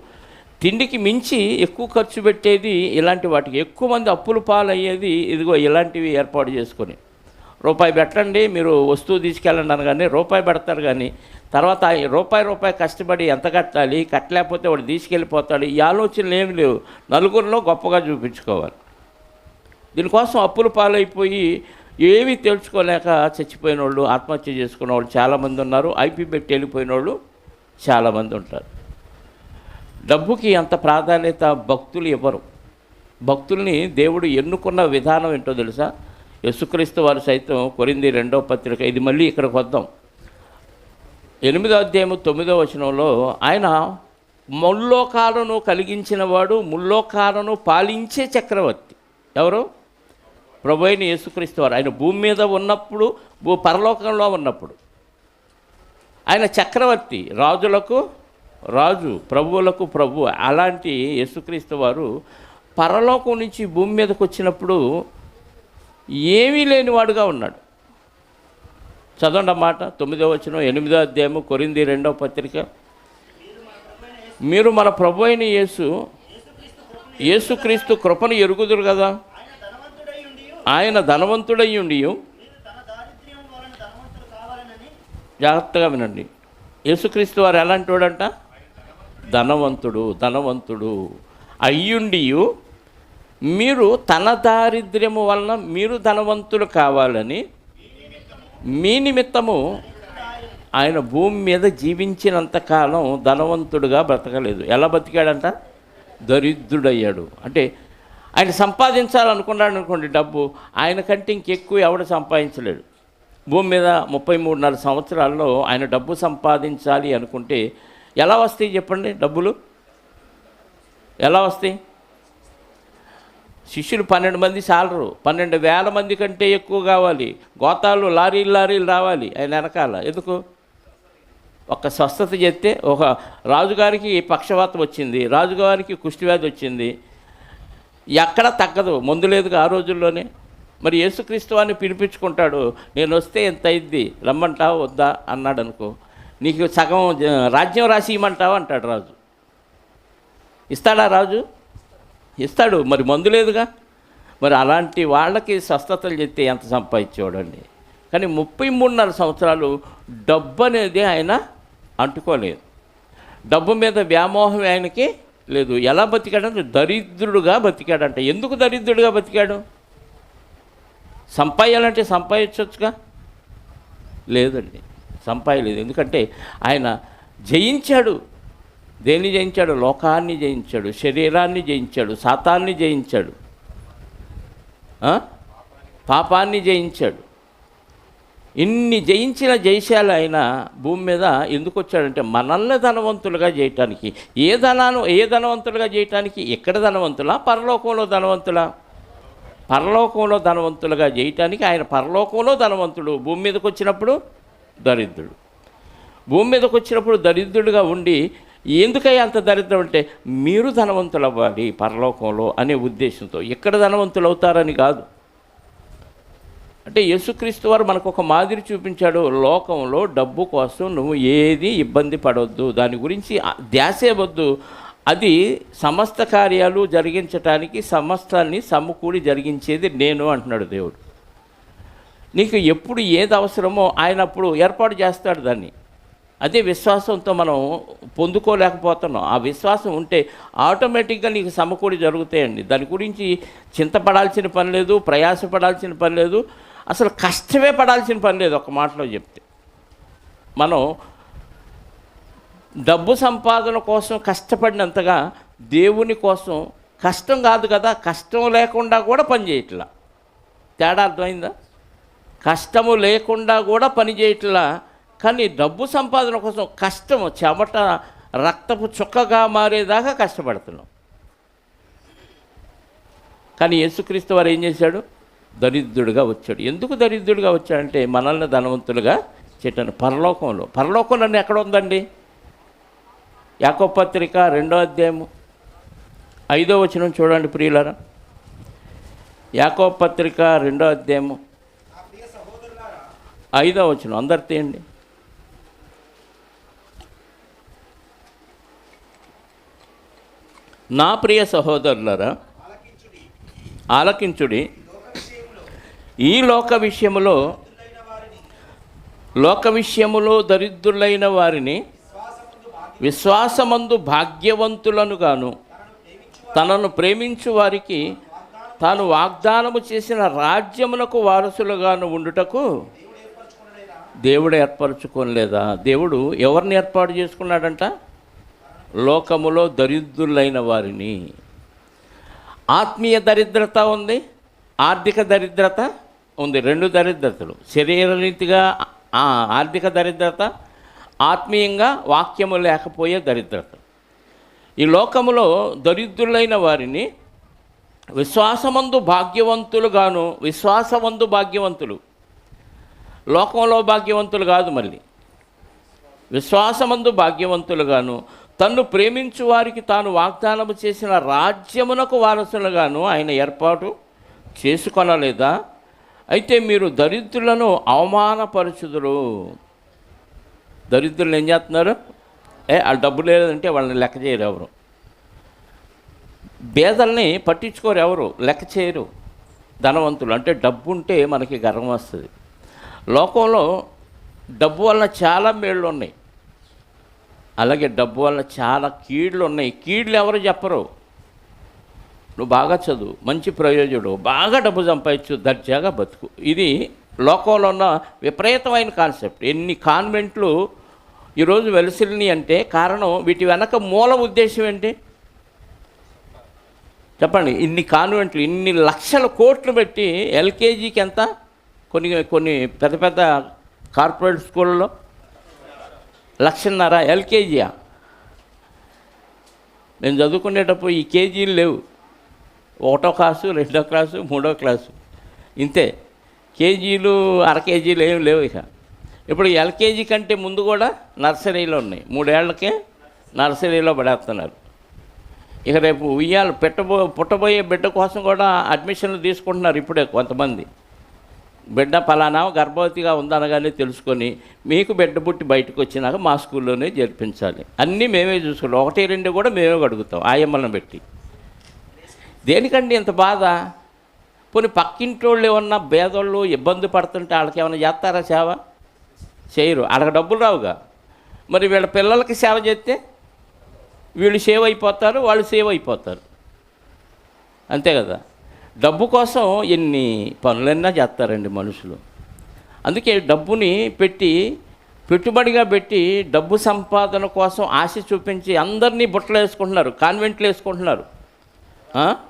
తిండికి మించి ఎక్కువ ఖర్చు పెట్టేది ఇలాంటి వాటికి. ఎక్కువ మంది అప్పుల పాలయ్యేది ఇదిగో ఇలాంటివి ఏర్పాటు చేసుకొని. రూపాయి పెట్టండి, మీరు వస్తువు తీసుకెళ్ళండి అనగానే రూపాయి పెడతారు, కానీ తర్వాత రూపాయి కష్టపడి ఎంత కట్టాలి, కట్టలేకపోతే వాడు తీసుకెళ్ళిపోతాడు, ఈ ఆలోచనలు ఏమి లేవు. నలుగురిలో గొప్పగా చూపించుకోవాలి. దీనికోసం అప్పుల పాలైపోయి ఏమీ తెలుసుకోలేక చచ్చిపోయిన వాళ్ళు, ఆత్మహత్య చేసుకున్న వాళ్ళు చాలామంది ఉన్నారు. ఐపీ పెట్టి వెళ్ళిపోయిన వాళ్ళు చాలామంది ఉంటారు. డబ్బుకి అంత ప్రాధాన్యత భక్తులు ఇవ్వరు. భక్తుల్ని దేవుడు ఎన్నుకున్న విధానం ఏంటో తెలుసా? యేసుక్రీస్తు వారు సైతం కొరింథీ 2వ పత్రిక, ఇది మళ్ళీ ఇక్కడికి వద్దాం, 8వ అధ్యాయం 9వ వచనంలో ఆయన ముల్లోకాలను కలిగించిన వాడు, ముల్లోకాలను పాలించే చక్రవర్తి. ఎవరు? ప్రభువైన యేసుక్రీస్తు వారు. ఆయన భూమి మీద ఉన్నప్పుడు, పరలోకంలో ఉన్నప్పుడు ఆయన చక్రవర్తి, రాజులకు రాజు, ప్రభువులకు ప్రభు. అలాంటి యేసుక్రీస్తు వారు పరలోకం నుంచి భూమి మీదకి వచ్చినప్పుడు ఏమీ లేనివాడుగా ఉన్నాడు. చదవండి అన్నమాట 9వ వచనం, 8వ అధ్యాయము కొరింథీ 2వ పత్రిక. మీరు మన ప్రభు అయిన యేసుక్రీస్తు కృపను ఎరుగుదురు కదా. ఆయన ధనవంతుడై ఉండి, జాగ్రత్తగా వినండి, యేసుక్రీస్తు వారు ఎలాంటి వాడంట? ధనవంతుడు అయ్యుండి మీరు తన దారిద్ర్యము వలన మీరు ధనవంతులు కావాలని మీ నిమిత్తము ఆయన భూమి మీద జీవించినంతకాలం ధనవంతుడుగా బ్రతకలేదు. ఎలా బతికాడంట? దరిద్రుడయ్యాడు. అంటే ఆయన సంపాదించాలనుకున్నాడు అనుకోండి డబ్బు, ఆయన కంటే ఇంకెక్కువ ఎవడు సంపాదించలేడు. భూమి మీద 33.5 సంవత్సరాల్లో ఆయన డబ్బు సంపాదించాలి అనుకుంటే ఎలా వస్తాయి చెప్పండి? డబ్బులు ఎలా వస్తాయి? శిష్యులు 12 మంది చాలరు, 12,000 మంది కంటే ఎక్కువ కావాలి. గోతాలు లారీలు రావాలి ఆయన వెనకాల. ఎందుకు? ఒక స్వస్థత చేస్తే, ఒక రాజుగారికి పక్షవాతం వచ్చింది, రాజుగారికి కుష్టివ్యాధి వచ్చింది, ఎక్కడ తగ్గదు, మందు లేదుగా ఆ రోజుల్లోనే. మరి యేసుక్రీస్తు వారిని పిలిపించుకుంటాడు, నేను వస్తే ఎంత అయింది, రమ్మంటావా వద్దా అన్నాడు అనుకో, నీకు సగం రాజ్యం రాసి ఇవ్వమంటావా అంటాడు రాజు. ఇస్తాడా రాజు? ఇస్తాడు. మరి మందు లేదుగా. మరి అలాంటి వాళ్ళకి స్వస్థతలు చెప్తే ఎంత సంపాదించేవాడండి. కానీ 33.5 సంవత్సరాలు డబ్బు అనేది ఆయన అంటుకోలేదు. డబ్బు మీద వ్యామోహం ఆయనకి లేదు. ఎలా బతికాడంటే దరిద్రుడుగా బతికాడంట. ఎందుకు దరిద్రుడుగా బతికాడు? సంపాదించాలంటే సంపాదించవచ్చుగా? లేదండి, సంపాదలేదు. ఎందుకంటే ఆయన జయించాడు. దేన్ని జయించాడు? లోకాన్ని జయించాడు, శరీరాన్ని జయించాడు, సాతాన్ని జయించాడు, పాపాన్ని జయించాడు. ఇన్ని జయించిన జయశాలి ఆయన భూమి మీద ఎందుకు వచ్చాడంటే మనల్ని ధనవంతులుగా చేయటానికి. ఏ ధనవంతులుగా చేయటానికి? ఎక్కడ ధనవంతులా? పరలోకంలో ధనవంతులా? పరలోకంలో ధనవంతులుగా చేయటానికి. ఆయన పరలోకంలో ధనవంతుడు, భూమి మీదకి వచ్చినప్పుడు దరిద్రుడు. భూమి మీదకి వచ్చినప్పుడు దరిద్రుడిగా ఉండి, ఎందుకయ్యా అంత దరిద్రం అంటే మీరు ధనవంతులు అవ్వాలి పరలోకంలో అనే ఉద్దేశంతో. ఎక్కడ ధనవంతులు అవుతారని కాదు. అంటే యేసుక్రీస్తు వారు మనకు ఒక మాదిరి చూపించాడు. లోకంలో డబ్బు కోసం నువ్వు ఏది ఇబ్బంది పడవద్దు, దాని గురించి ధ్యాసే వద్దు. అది సమస్త కార్యాలు జరిగించటానికి సమస్తాన్ని సమకూడి జరిగించేది నేను అంటున్నాడు దేవుడు. నీకు ఎప్పుడు ఏది అవసరమో ఆయన అప్పుడు ఏర్పాటు చేస్తాడు దాన్ని. అదే విశ్వాసంతో మనం పొందుకోలేకపోతున్నాం. ఆ విశ్వాసం ఉంటే ఆటోమేటిక్గా నీకు సమకూడి జరుగుతాయండి. దాని గురించి చింతపడాల్సిన పని లేదు, ప్రయాసపడాల్సిన పని లేదు, అసలు కష్టమే పడాల్సిన పని లేదు. ఒక మాటలో చెప్తే మనం డబ్బు సంపాదన కోసం కష్టపడినంతగా దేవుని కోసం కష్టం కాదు కదా, కష్టం లేకుండా కూడా పని చేయట్లా. తేడా అర్థమైందా? కష్టము లేకుండా కూడా పని చేయట్లా, కానీ డబ్బు సంపాదన కోసం కష్టము, చెమట రక్తపు చుక్కగా మారేదాకా కష్టపడుతున్నాం. కానీ యేసుక్రీస్తు వారు ఏం చేశాడు? దరిద్రుడిగా వచ్చాడు. ఎందుకు దరిద్రుడిగా వచ్చాడంటే మనల్ని ధనవంతులుగా చేయటాను. పరలోకంలో ఎక్కడ ఉందండి? యాకోబు పత్రిక 2వ అధ్యాయము 5వ వచనం చూడండి ప్రియులారా. యాకోబు పత్రిక 2వ అధ్యాయము 5వ వచనం అందరు తీయండి. నా ప్రియ సహోదరులారా, ఆలకించుడి. ఈ లోక విషయములో దరిద్రులైన వారిని విశ్వాసమందు భాగ్యవంతులను గాను, తనను ప్రేమించు వారికి తాను వాగ్దానము చేసిన రాజ్యమునకు వారసులుగాను ఉండుటకు దేవుడు ఏర్పరచుకోలేదా? దేవుడు ఎవరిని ఏర్పాటు చేసుకున్నాడంట? లోకములో దరిద్రులైన వారిని. ఆత్మీయ దరిద్రత ఉంది, ఆర్థిక దరిద్రత ఉంది. 2 దరిద్రతలు. శరీరరీతిగా ఆర్థిక దరిద్రత, ఆత్మీయంగా వాక్యము లేకపోయే దరిద్రత. ఈ లోకములో దరిద్రులైన వారిని విశ్వాసమందు భాగ్యవంతులుగాను, విశ్వాసమందు భాగ్యవంతులు, లోకంలో భాగ్యవంతులు కాదు, మళ్ళీ విశ్వాసమందు భాగ్యవంతులుగాను, తన్ను ప్రేమించు వారికి తాను వాగ్దానము చేసిన రాజ్యమునకు వారసులుగాను ఆయన ఏర్పాటు చేసుకొనలేదా? అయితే మీరు దరిద్రులను అవమానపరచుదురు. దరిద్రులు ఏం చేస్తున్నారు? వాళ్ళు డబ్బు లేదంటే వాళ్ళని లెక్క చేయరు ఎవరు. పేదల్ని పట్టించుకోరు ఎవరు, లెక్క చేయరు. ధనవంతులు అంటే డబ్బు ఉంటే మనకి గర్వం వస్తుంది. లోకంలో డబ్బు వలన చాలా మేళ్ళు ఉన్నాయి, అలాగే డబ్బు వలన చాలా కీళ్ళు ఉన్నాయి. కీళ్ళు ఎవరు చెప్పరు. నువ్వు బాగా చదువు, మంచి ప్రయోజకుడు, బాగా డబ్బు సంపాదించు, దర్జాగా బతుకు. ఇది లోకంలో ఉన్న విపరీతమైన కాన్సెప్ట్. ఎన్ని కాన్వెంట్లు ఈరోజు వెలసిల్ని అంటే కారణం, వీటి వెనక మూల ఉద్దేశం ఏంటి చెప్పండి? ఇన్ని కాన్వెంట్లు, ఇన్ని లక్షల కోట్లు పెట్టి ఎల్కేజీకి ఎంత? కొన్ని పెద్ద పెద్ద కార్పొరేట్ స్కూళ్ళలో 1,50,000 ఎల్కేజీయా? మేము చదువుకునేటప్పుడు ఈ కేజీలు లేవు. 1వ క్లాసు, 2వ క్లాసు, 3వ క్లాసు, ఇంతే. కేజీలు, అర కేజీలు ఏమి లేవు. ఇక ఇప్పుడు ఎల్కేజీ కంటే ముందు కూడా నర్సరీలో ఉన్నాయి. 3 ఏళ్లకే నర్సరీలో పడేస్తున్నారు. ఇక రేపు ఉయ్యాలు పుట్టబోయే బిడ్డ కోసం కూడా అడ్మిషన్లు తీసుకుంటున్నారు ఇప్పుడే కొంతమంది. బిడ్డ పలానా గర్భవతిగా ఉందనగానే తెలుసుకొని మీకు బిడ్డ పుట్టి బయటకు వచ్చినాక మా స్కూల్లోనే చేర్పించాలి. అన్నీ మేమే చూసుకుంటాం. 1, 2 కూడా మేమే అడుగుతాం ఆయమ్మలను పెట్టి. దేనికండి ఇంత బాధ? పోనీ పక్కింటోళ్ళు ఏమన్నా పేదోళ్ళు ఇబ్బంది పడుతుంటే వాళ్ళకి ఏమైనా చేస్తారా సేవ? చేయరు. వాళ్ళకి డబ్బులు రావుగా. మరి వీళ్ళ పిల్లలకి సేవ చేస్తే వీళ్ళు సేవ్ అయిపోతారు, వాళ్ళు సేవ్ అయిపోతారు, అంతే కదా. డబ్బు కోసం ఎన్ని పనులైనా చేస్తారండి మనుషులు. అందుకే డబ్బుని పెట్టుబడిగా పెట్టి డబ్బు సంపాదన కోసం ఆశ చూపించి అందరినీ బుట్టలు వేసుకుంటున్నారు, కాన్వెంట్లు వేసుకుంటున్నారు.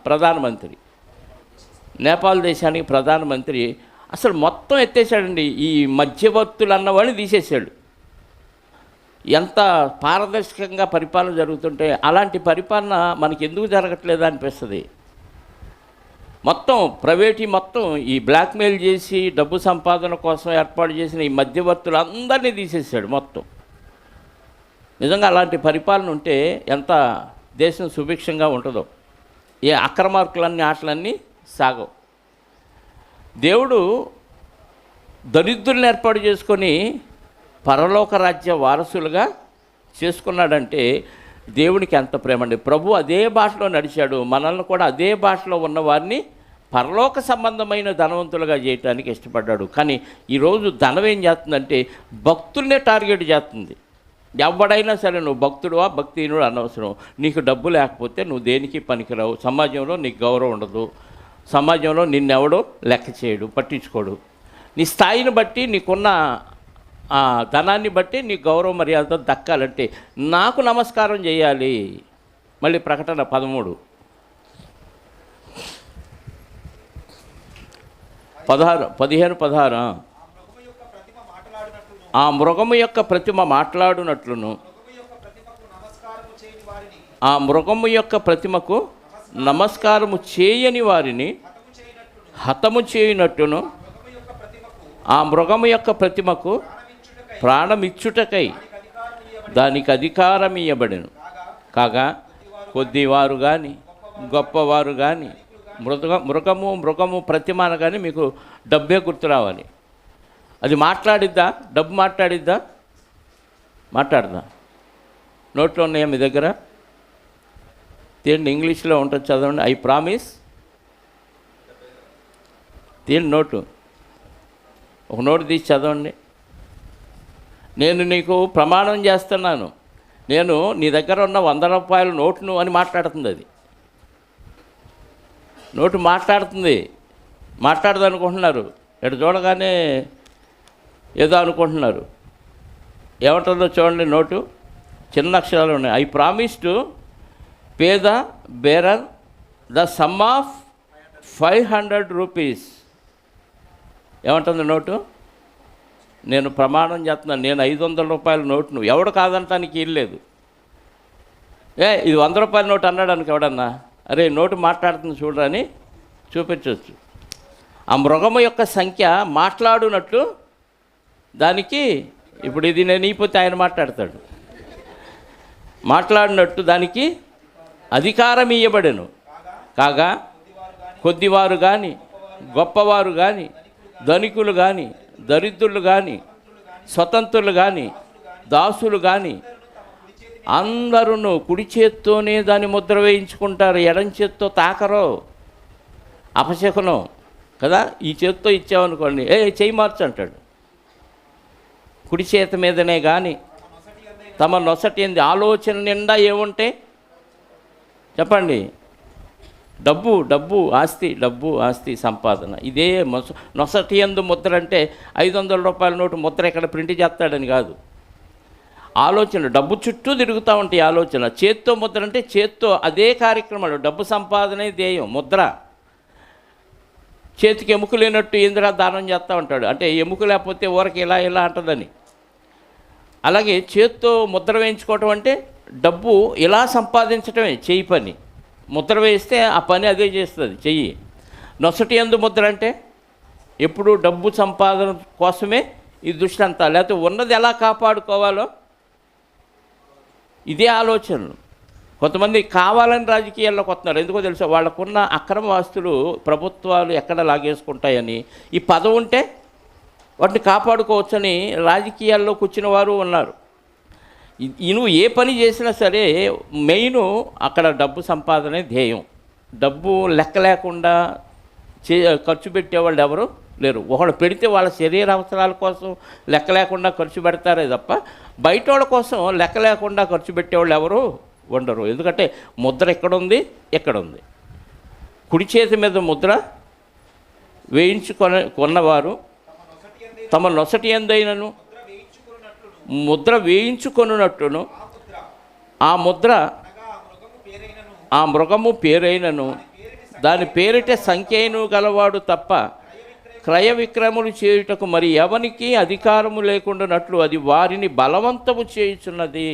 ప్రధానమంత్రి, నేపాల్ దేశానికి ప్రధానమంత్రి అసలు మొత్తం ఎత్తేసాడండి. ఈ మధ్యవర్తులు అన్నవాడిని తీసేశాడు. ఎంత పారదర్శకంగా పరిపాలన జరుగుతుంటే అలాంటి పరిపాలన మనకి ఎందుకు జరగట్లేదు అనిపిస్తుంది. మొత్తం ప్రైవేటీ మొత్తం ఈ బ్లాక్మెయిల్ చేసి డబ్బు సంపాదన కోసం ఏర్పాటు చేసిన ఈ మధ్యవర్తులు అందరినీ తీసేసాడు మొత్తం. నిజంగా అలాంటి పరిపాలన ఉంటే ఎంత దేశం సుభిక్షంగా ఉంటుందో. ఏ అక్రమార్కులన్నీ ఆటలన్నీ సాగవు. దేవుడు దరిద్రులను ఏర్పాటు చేసుకొని పరలోక రాజ్య వారసులుగా చేసుకున్నాడంటే దేవునికి ఎంత ప్రేమ అండి. ప్రభు అదే భాషలో నడిచాడు. మనల్ని కూడా అదే భాషలో ఉన్నవారిని పరలోక సంబంధమైన ధనవంతులుగా చేయడానికి ఇష్టపడ్డాడు. కానీ ఈరోజు ధనం ఏం చేస్తుందంటే భక్తుల్నే టార్గెట్ చేస్తుంది. ఎవడైనా సరే నువ్వు భక్తుడువా భక్తిహీనుడు అనవసరం. నీకు డబ్బు లేకపోతే నువ్వు దేనికి పనికిరావు. సమాజంలో నీకు గౌరవం ఉండదు. సమాజంలో నిన్నెవడో లెక్క చేయడు, పట్టించుకోడు. నీ స్థాయిని బట్టి నీకున్న ధనాన్ని బట్టి నీ గౌరవ మర్యాదతో దక్కాలంటే నాకు నమస్కారం చేయాలి. మళ్ళీ ప్రకటన 13 15 ఆ మృగము యొక్క ప్రతిమ మాట్లాడునట్లును ఆ మృగము యొక్క ప్రతిమకు నమస్కారము చేయని వారిని హతము చేయనట్టును ఆ మృగము యొక్క ప్రతిమకు ప్రాణమిచ్చుటకై దానికి అధికారం ఇవ్వబడెను. కాగా కొద్దివారు కానీ గొప్పవారు కానీ మృగము ప్రతిమ అనగానే మీకు డబ్బే గుర్తు రావాలి. అది మాట్లాడిద్దా? డబ్బు మాట్లాడిద్దా? మాట్లాడదా? నోట్లో ఉన్నాయా మీ దగ్గర? తీయండి, ఇంగ్లీష్లో ఉంటుంది, చదవండి. I promise. తీయండి నోటు, ఒక నోటు తీసి చదవండి. నేను నీకు ప్రమాణం చేస్తున్నాను, నేను నీ దగ్గర ఉన్న 100 రూపాయల నోటును అని మాట్లాడుతుంది. అది నోటు మాట్లాడుతుంది. మాట్లాడదు అనుకుంటున్నారు. ఇటు చూడగానే ఏదో అనుకుంటున్నారు. ఏమంటుందో చూడండి. నోటు చిన్న అక్షరాలు ఉన్నాయి. I promise to pay the bearer the sum of 500 rupees. ఏమంటుంది నోటు? నేను ప్రమాణం చేస్తున్నాను, నేను 500 రూపాయల నోటును ఎవడు కాదంటానికి ఇల్లేదు. ఇది 100 రూపాయల నోటు అన్నాడానికి ఎవడన్నా అరే నోటు మాట్లాడుతుంది చూడరా అని చూపించవచ్చు. ఆ మృగము యొక్క సంఖ్య మాట్లాడునట్లు దానికి, ఇప్పుడు ఇది నేను ఈపోతే ఆయన మాట్లాడతాడు, మాట్లాడినట్టు దానికి అధికారం ఇవ్వబడెను. కాగా కొద్దివారు కానీ గొప్పవారు కానీ ధనికులు కానీ దరిద్రులు కానీ స్వతంత్రులు కానీ దాసులు కానీ అందరూ కుడి చేత్తోనే దాన్ని ముద్ర వేయించుకుంటారు. ఎడం చేత్తో తాకరో, అపశకునం కదా. ఈ చేత్తో ఇచ్చామనుకోండి, చెయ్యి మార్చు అంటాడు. కుడి చేత మీదనే కానీ తమ నొసటి ఎందు ఆలోచన నిండా ఏముంటే చెప్పండి? డబ్బు, డబ్బు, ఆస్తి, డబ్బు, ఆస్తి, సంపాదన. ఇదే నొసటి యందు ముద్ర అంటే 500 రూపాయల నోటు ముద్ర ఎక్కడ ప్రింట్ చేస్తాడని కాదు. ఆలోచన డబ్బు చుట్టూ తిరుగుతూ ఉంటాయి ఆలోచన. చేత్తో ముద్ర అంటే చేత్తో అదే కార్యక్రమాలు. డబ్బు సంపాదనే ధ్యేయం. ముద్ర చేతికి ఎముక లేనట్టు ఇంద్ర దానం చేస్తూ ఉంటాడు. అంటే ఎముక లేకపోతే ఊరకి ఇలా ఇలా అంటుందని. అలాగే చేత్తో ముద్ర వేయించుకోవటం అంటే డబ్బు ఇలా సంపాదించటమే చెయ్యి పని. ముద్ర వేస్తే ఆ పని అదే చేస్తుంది చెయ్యి. నొసటి యందు ముద్ర అంటే ఎప్పుడు డబ్బు సంపాదన కోసమే ఈ దృష్టి అంతా. లేకపోతే ఉన్నది ఎలా కాపాడుకోవాలో ఇదే ఆలోచనలు. కొంతమంది కావాలని రాజకీయాల్లోకి వస్తున్నారు. ఎందుకో తెలుసా? వాళ్ళకున్న అక్రమ ఆస్తులు ప్రభుత్వాలు ఎక్కడ లాగేసుకుంటాయని. ఈ పదవి ఉంటే వాటిని కాపాడుకోవచ్చని రాజకీయాల్లో కూర్చున్న వారు ఉన్నారు. నువ్వు ఏ పని చేసినా సరే మెయిన్ అక్కడ డబ్బు సంపాదనే ధ్యేయం. డబ్బు లెక్క లేకుండా ఖర్చు పెట్టేవాళ్ళు ఎవరు లేరు. ఒకడు పెడితే వాళ్ళ శరీర అవసరాల కోసం లెక్క లేకుండా ఖర్చు పెడతారే తప్ప బయట వాళ్ళ కోసం లెక్క లేకుండా ఖర్చు పెట్టేవాళ్ళు ఎవరు ఉండరు. ఎందుకంటే ముద్ర ఎక్కడుంది. కుడి చేతి మీద ముద్ర కొన్నవారు తమ నొసటి ఎందైనను ముద్ర వేయించుకొనున్నట్టును ఆ మృగము పేరైనను దాని పేరిట సంఖ్యను గలవాడు తప్ప క్రయ విక్రయములు చేయుటకు మరి ఎవనికి అధికారము లేకుండానట్లు అది వారిని బలవంతము చేయుచున్నది.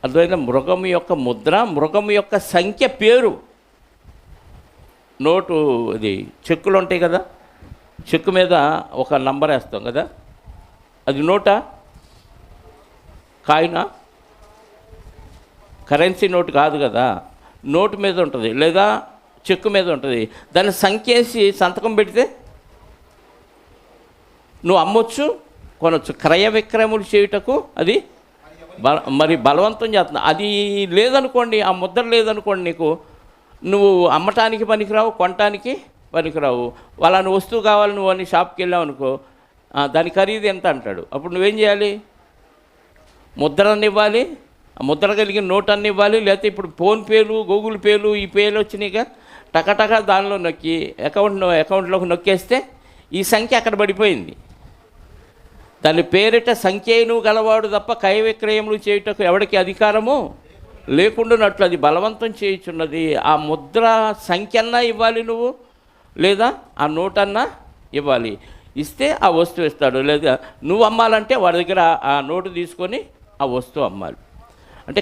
అర్థమైన మృగము యొక్క ముద్ర, మృగము యొక్క సంఖ్య, పేరు. నోటు ఇది చెక్కులు ఉంటాయి కదా, చెక్కు మీద ఒక నంబర్ వేస్తాం కదా, అది నోటా, కాయినా, కరెన్సీ నోటు కాదు కదా, నోటు మీద ఉంటుంది లేదా చెక్కు మీద ఉంటుంది. దాన్ని సంఖ్య వేసి సంతకం పెడితే నువ్వు అమ్మొచ్చు, కొనొచ్చు. క్రయ విక్రయములు చేయుటకు అది మరి బలవంతం చేస్తున్నా. అది లేదనుకోండి, ఆ ముద్ర లేదనుకోండి, నీకు నువ్వు అమ్మటానికి పనికిరావు, కొనటానికి పనికిరావు. వాళ్ళని వస్తువు కావాలి నువ్వు అని షాప్కి వెళ్ళావు అనుకో, దాని ఖరీదు ఎంత అంటాడు. అప్పుడు నువ్వేం చేయాలి? ముద్రని ఇవ్వాలి, ఆ ముద్ర కలిగిన నోట్ అన్ని ఇవ్వాలి. లేకపోతే ఇప్పుడు ఫోన్పేలు, గూగుల్ పేలు, ఈ పేలు వచ్చినాయిగా, టకటక దానిలో నొక్కి అకౌంట్లోకి నొక్కేస్తే ఈ సంఖ్య అక్కడ పడిపోయింది. దాని పేరిట సంఖ్యను గలవాడు తప్ప క్రయ విక్రయములు చేయుటకు ఎవరికి అధికారము లేకుండానట్లు అది బలవంతం చేయుచున్నది. ఆ ముద్ర సంఖ్యన్నా ఇవ్వాలి నువ్వు, లేదా ఆ నోటన్నా ఇవ్వాలి. ఇస్తే ఆ వస్తువు ఇస్తాడు. లేదా నువ్వు అమ్మాలంటే వాడి దగ్గర ఆ నోటు తీసుకొని ఆ వస్తువు అమ్మాలి. అంటే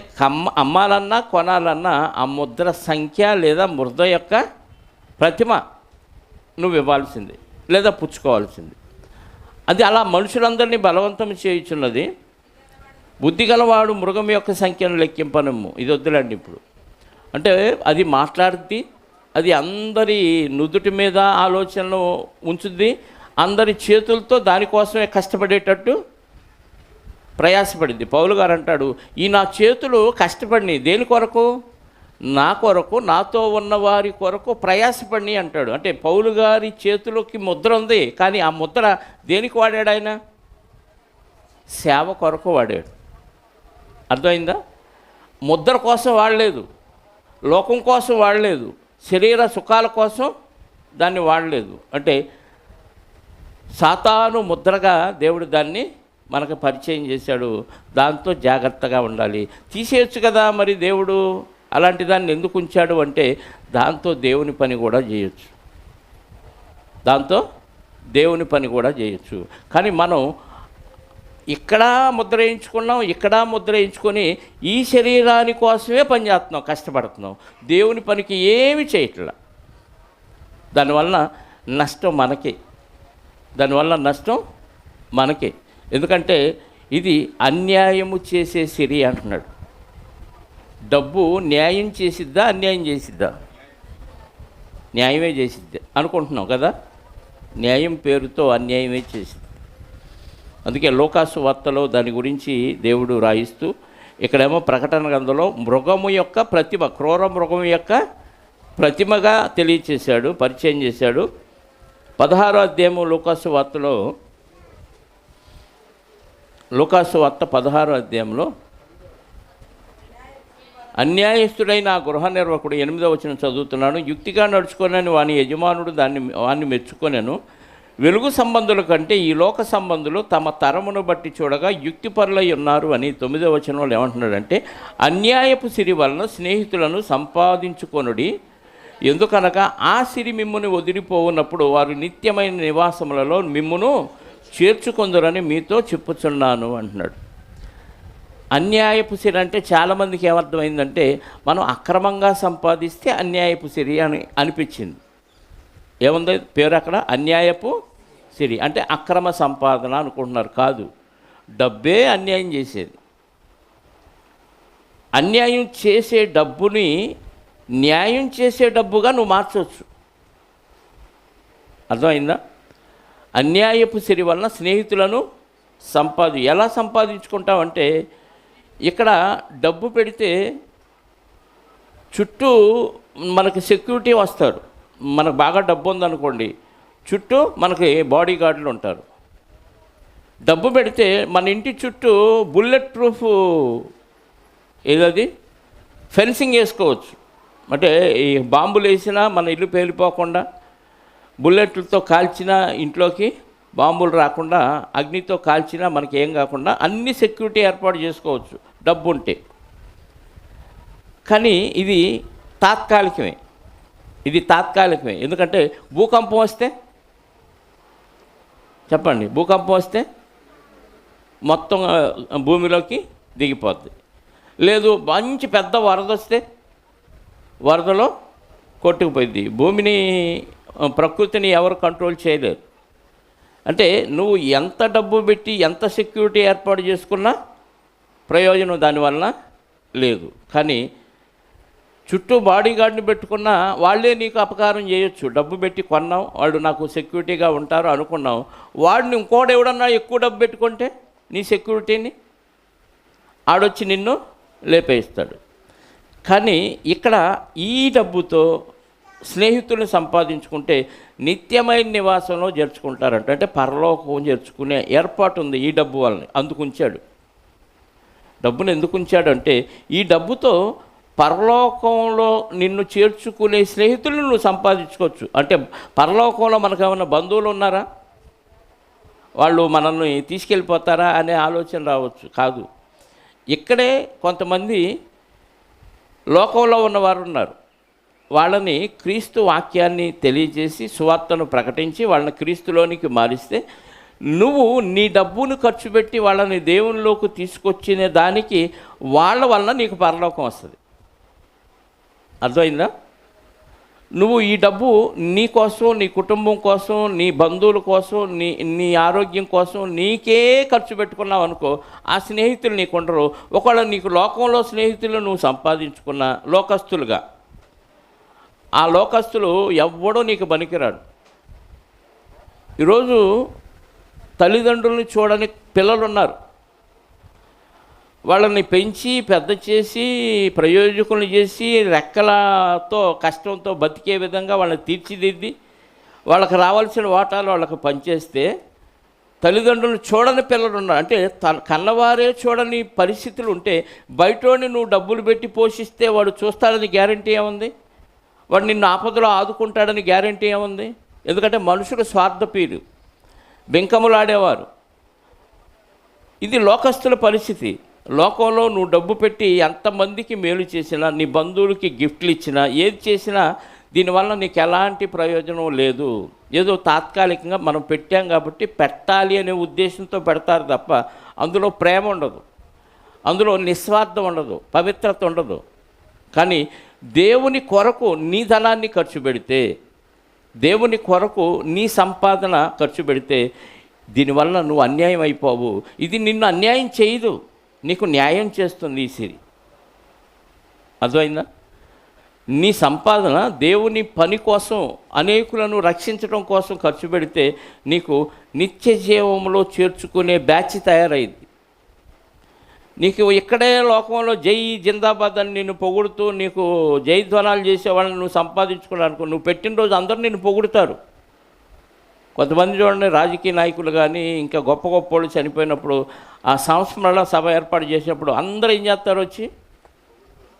అమ్మాలన్నా కొనాలన్నా ఆ ముద్ర సంఖ్య లేదా ముద్ర యొక్క ప్రతిమ నువ్వు ఇవ్వాల్సింది లేదా పుచ్చుకోవాల్సింది. అది అలా మనుషులందరినీ బలవంతం చేయుచున్నది. బుద్ధి గలవాడు మృగం యొక్క సంఖ్యను లెక్కింపనము. ఇది వద్దులండి ఇప్పుడు. అంటే అది మాట్లాడుద్ది, అది అందరి నుదుటి మీద ఆలోచనలు ఉంచుద్ది, అందరి చేతులతో దానికోసమే కష్టపడేటట్టు ప్రయాసపడింది. పౌలు గారు అంటాడు, ఈ నా చేతులు కష్టపడినాయి దేని కొరకు? నా కొరకు, నాతో ఉన్న వారి కొరకు ప్రయాసపడినాయి అంటాడు. అంటే పౌలు గారి చేతులకి ముద్ర ఉంది, కానీ ఆ ముద్ర దేనికి వాడాడు? ఆయన సేవ కొరకు వాడాడు. అర్థమైందా? ముద్ర కోసం వాడలేదు, లోకం కోసం వాడలేదు, శరీర సుఖాల కోసం దాన్ని వాడలేదు. అంటే సాతాను ముద్రగా దేవుడు దాన్ని మనకు పరిచయం చేశాడు. దాంతో జాగ్రత్తగా ఉండాలి. తీసేయచ్చు కదా మరి దేవుడు, అలాంటి దాన్ని ఎందుకు ఉంచాడు అంటే దాంతో దేవుని పని కూడా చేయొచ్చు, దాంతో దేవుని పని కూడా చేయొచ్చు. కానీ మనం ఇక్కడ ముద్ర వేయించుకున్నాం, ఇక్కడ ముద్ర వేయించుకొని ఈ శరీరాని కోసమే పనిచేస్తున్నాం, కష్టపడుతున్నాం, దేవుని పనికి ఏమి చేయట్లా. దానివల్ల నష్టం మనకే, దానివల్ల నష్టం మనకే. ఎందుకంటే ఇది అన్యాయము చేసే సిరి అంటున్నాడు. డబ్బు న్యాయం చేసిద్దా, అన్యాయం చేసిద్దా? న్యాయమే చేసిద్ది అనుకుంటున్నాం కదా. న్యాయం పేరుతో అన్యాయమే చేసిద్ది. అందుకే లోకాసు వార్తలో దాని గురించి దేవుడు రాయిస్తూ, ఇక్కడేమో ప్రకటన గ్రంథంలో మృగము యొక్క ప్రతిమ, క్రూర మృగము యొక్క ప్రతిమగా తెలియచేశాడు, పరిచయం చేశాడు. 16వ అధ్యాయము లోకాసు వార్తలో, లోకాసు వార్త 16వ అధ్యాయంలో, అన్యాయస్తుడైన ఆ గృహ నిర్వాహకుడు 8వ వచనం చదువుతున్నాను. యుక్తిగా నడుచుకోనని వాని యజమానుడు వాన్ని మెచ్చుకొనెను. వెలుగు సంబంధుల కంటే ఈ లోక సంబంధులు తమ తరమును బట్టి చూడగా యుక్తిపరులై ఉన్నారు అని 9వ వచనంలో ఏమంటున్నాడంటే, అన్యాయపు సిరి వలన స్నేహితులను సంపాదించుకొనుడి, ఎందుకనగా ఆ సిరి మిమ్మును వదిలిపోవునప్పుడు వారు నిత్యమైన నివాసములలో మిమ్మును చేర్చుకొందురని మీతో చెప్పుచున్నాను అంటున్నాడు. అన్యాయపు సిరి అంటే చాలామందికి ఏమర్థమైందంటే మనం అక్రమంగా సంపాదిస్తే అన్యాయపు సిరి అని అనిపించింది. ఏముంది పేరు అక్కడ? అన్యాయపు సిరి అంటే అక్రమ సంపాదన అనుకుంటున్నారు. కాదు, డబ్బే అన్యాయం చేసేది. అన్యాయం చేసే డబ్బుని న్యాయం చేసే డబ్బుగా నువ్వు మార్చవచ్చు. అర్థమైందా? అన్యాయపు సిరి వలన స్నేహితులను ఎలా సంపాదించుకుంటావంటే, ఇక్కడ డబ్బు పెడితే చుట్టూ మనకి సెక్యూరిటీ వస్తారు. మనకు బాగా డబ్బు ఉందనుకోండి, చుట్టూ మనకి బాడీ గార్డులు ఉంటారు. డబ్బు పెడితే మన ఇంటి చుట్టూ బుల్లెట్ ప్రూఫ్ ఏదది ఫెన్సింగ్ వేసుకోవచ్చు. అంటే ఈ బాంబులు వేసినా మన ఇల్లు పేలిపోకుండా, బుల్లెట్లతో కాల్చినా ఇంట్లోకి బాంబులు రాకుండా, అగ్నితో కాల్చినా మనకి ఏం కాకుండా అన్ని సెక్యూరిటీ ఏర్పాటు చేసుకోవచ్చు డబ్బు ఉంటే. కానీ ఇది తాత్కాలికమే. ఎందుకంటే భూకంపం వస్తే చెప్పండి, భూకంపం వస్తే మొత్తం భూమిలోకి దిగిపోద్ది. లేదు మంచి పెద్ద వరద వస్తే వరదలో కొట్టుకుపోయింది. భూమిని, ప్రకృతిని ఎవరు కంట్రోల్ చేయలేరు. అంటే నువ్వు ఎంత డబ్బు పెట్టి ఎంత సెక్యూరిటీ ఏర్పాటు చేసుకున్నా ప్రయోజనం దానివల్ల లేదు. కానీ చుట్టూ బాడీ గార్డ్ని పెట్టుకున్నా వాళ్ళే నీకు అపకారం చేయొచ్చు. డబ్బు పెట్టి కొన్నావు, వాళ్ళు నాకు సెక్యూరిటీగా ఉంటారు అనుకున్నావు, వాడిని ఇంకోటి ఎవడన్నా ఎక్కువ డబ్బు పెట్టుకుంటే నీ సెక్యూరిటీని ఆడొచ్చి నిన్ను లేపేస్తాడు. కానీ ఇక్కడ ఈ డబ్బుతో స్నేహితుల్ని సంపాదించుకుంటే నిత్యమైన నివాసంలో చేర్చుకుంటారంట. అంటే పరలోకం చేర్చుకునే ఏర్పాటు ఉంది ఈ డబ్బు వలని. అందుకుంచాడు డబ్బును. ఎందుకు ఉంచాడు అంటే ఈ డబ్బుతో పరలోకంలో నిన్ను చేర్చుకునే స్నేహితులను నువ్వు సంపాదించుకోవచ్చు. అంటే పరలోకంలో మనకు ఏమైనా బంధువులు ఉన్నారా, వాళ్ళు మనల్ని తీసుకెళ్ళిపోతారా అనే ఆలోచన రావచ్చు. కాదు, ఇక్కడే కొంతమంది లోకంలో ఉన్నవారు ఉన్నారు. వాళ్ళని క్రీస్తు వాక్యాన్ని తెలియజేసి సువార్తను ప్రకటించి వాళ్ళని క్రీస్తులోనికి మారిస్తే నువ్వు నీ డబ్బును ఖర్చు పెట్టి వాళ్ళని దేవునిలోకి తీసుకొచ్చిన దానికి వాళ్ళ వలన నీకు పరలోకం వస్తుంది. అర్థమైందా? నువ్వు ఈ డబ్బు నీ కోసం, నీ కుటుంబం కోసం, నీ బంధువుల కోసం, నీ ఆరోగ్యం కోసం నీకే ఖర్చు పెట్టుకున్నావు అనుకో, ఆ స్నేహితులు నీకు ఉండరు. ఒకవేళ నీకు లోకంలో స్నేహితులు నువ్వు సంపాదించుకున్న లోకస్తులుగా, ఆ లోకస్తులు ఎవ్వడో నీకు పనికిరాడు. ఈరోజు తల్లిదండ్రుల్ని చూడని పిల్లలు ఉన్నారు. వాళ్ళని పెంచి పెద్ద చేసి ప్రయోజకులను చేసి రెక్కలతో కష్టంతో బతికే విధంగా వాళ్ళని తీర్చిదిద్ది వాళ్ళకి రావాల్సిన వాటాలు వాళ్ళకి పనిచేస్తే తల్లిదండ్రులను చూడని పిల్లలు ఉన్నారు. అంటే కన్నవారే చూడని పరిస్థితులు ఉంటే బయటోని నువ్వు డబ్బులు పెట్టి పోషిస్తే వాడు చూస్తాడని గ్యారంటీ ఏముంది? వాడు నిన్ను ఆపదలో ఆదుకుంటాడని గ్యారంటీ ఏముంది? ఎందుకంటే మనుషులు స్వార్థపీరు, బెంకములాడేవారు. ఇది లోకస్తుల పరిస్థితి. లోకంలో నువ్వు డబ్బు పెట్టి ఎంతమందికి మేలు చేసినా, నీ బంధువులకి గిఫ్ట్లు ఇచ్చినా, ఏది చేసినా దీనివల్ల నీకు ఎలాంటి ప్రయోజనం లేదు. ఏదో తాత్కాలికంగా మనం పెట్టాం కాబట్టి పెట్టాలి అనే ఉద్దేశంతో పెడతారు తప్ప అందులో ప్రేమ ఉండదు, అందులో నిస్వార్థం ఉండదు, పవిత్రత ఉండదు. కానీ దేవుని కొరకు నీ ధనాన్ని ఖర్చు పెడితే, దేవుని కొరకు నీ సంపాదన ఖర్చు పెడితే దీనివల్ల నువ్వు అన్యాయం అయిపోవు. ఇది నిన్ను అన్యాయం చేయదు, నీకు న్యాయం చేస్తుంది ఈ సిరి. అర్థమైందా? నీ సంపాదన దేవుని పని కోసం, అనేకులను రక్షించడం కోసం ఖర్చు పెడితే నీకు నిత్య జీవంలో చేర్చుకునే బ్యాచ్ తయారైంది. నీకు ఇక్కడే లోకంలో జై జిందాబాద్ అని నిన్ను పొగుడుతూ నీకు జయధ్వనాలు చేసేవాళ్ళని నువ్వు సంపాదించుకోవడానికి నువ్వు పెట్టినరోజు అందరూ నిన్ను పొగుడుతారు. కొంతమంది చూడండి, రాజకీయ నాయకులు కానీ ఇంకా గొప్ప గొప్ప వాళ్ళు చనిపోయినప్పుడు ఆ సంస్మరణ సభ ఏర్పాటు చేసినప్పుడు అందరూ ఏం చేస్తారు? వచ్చి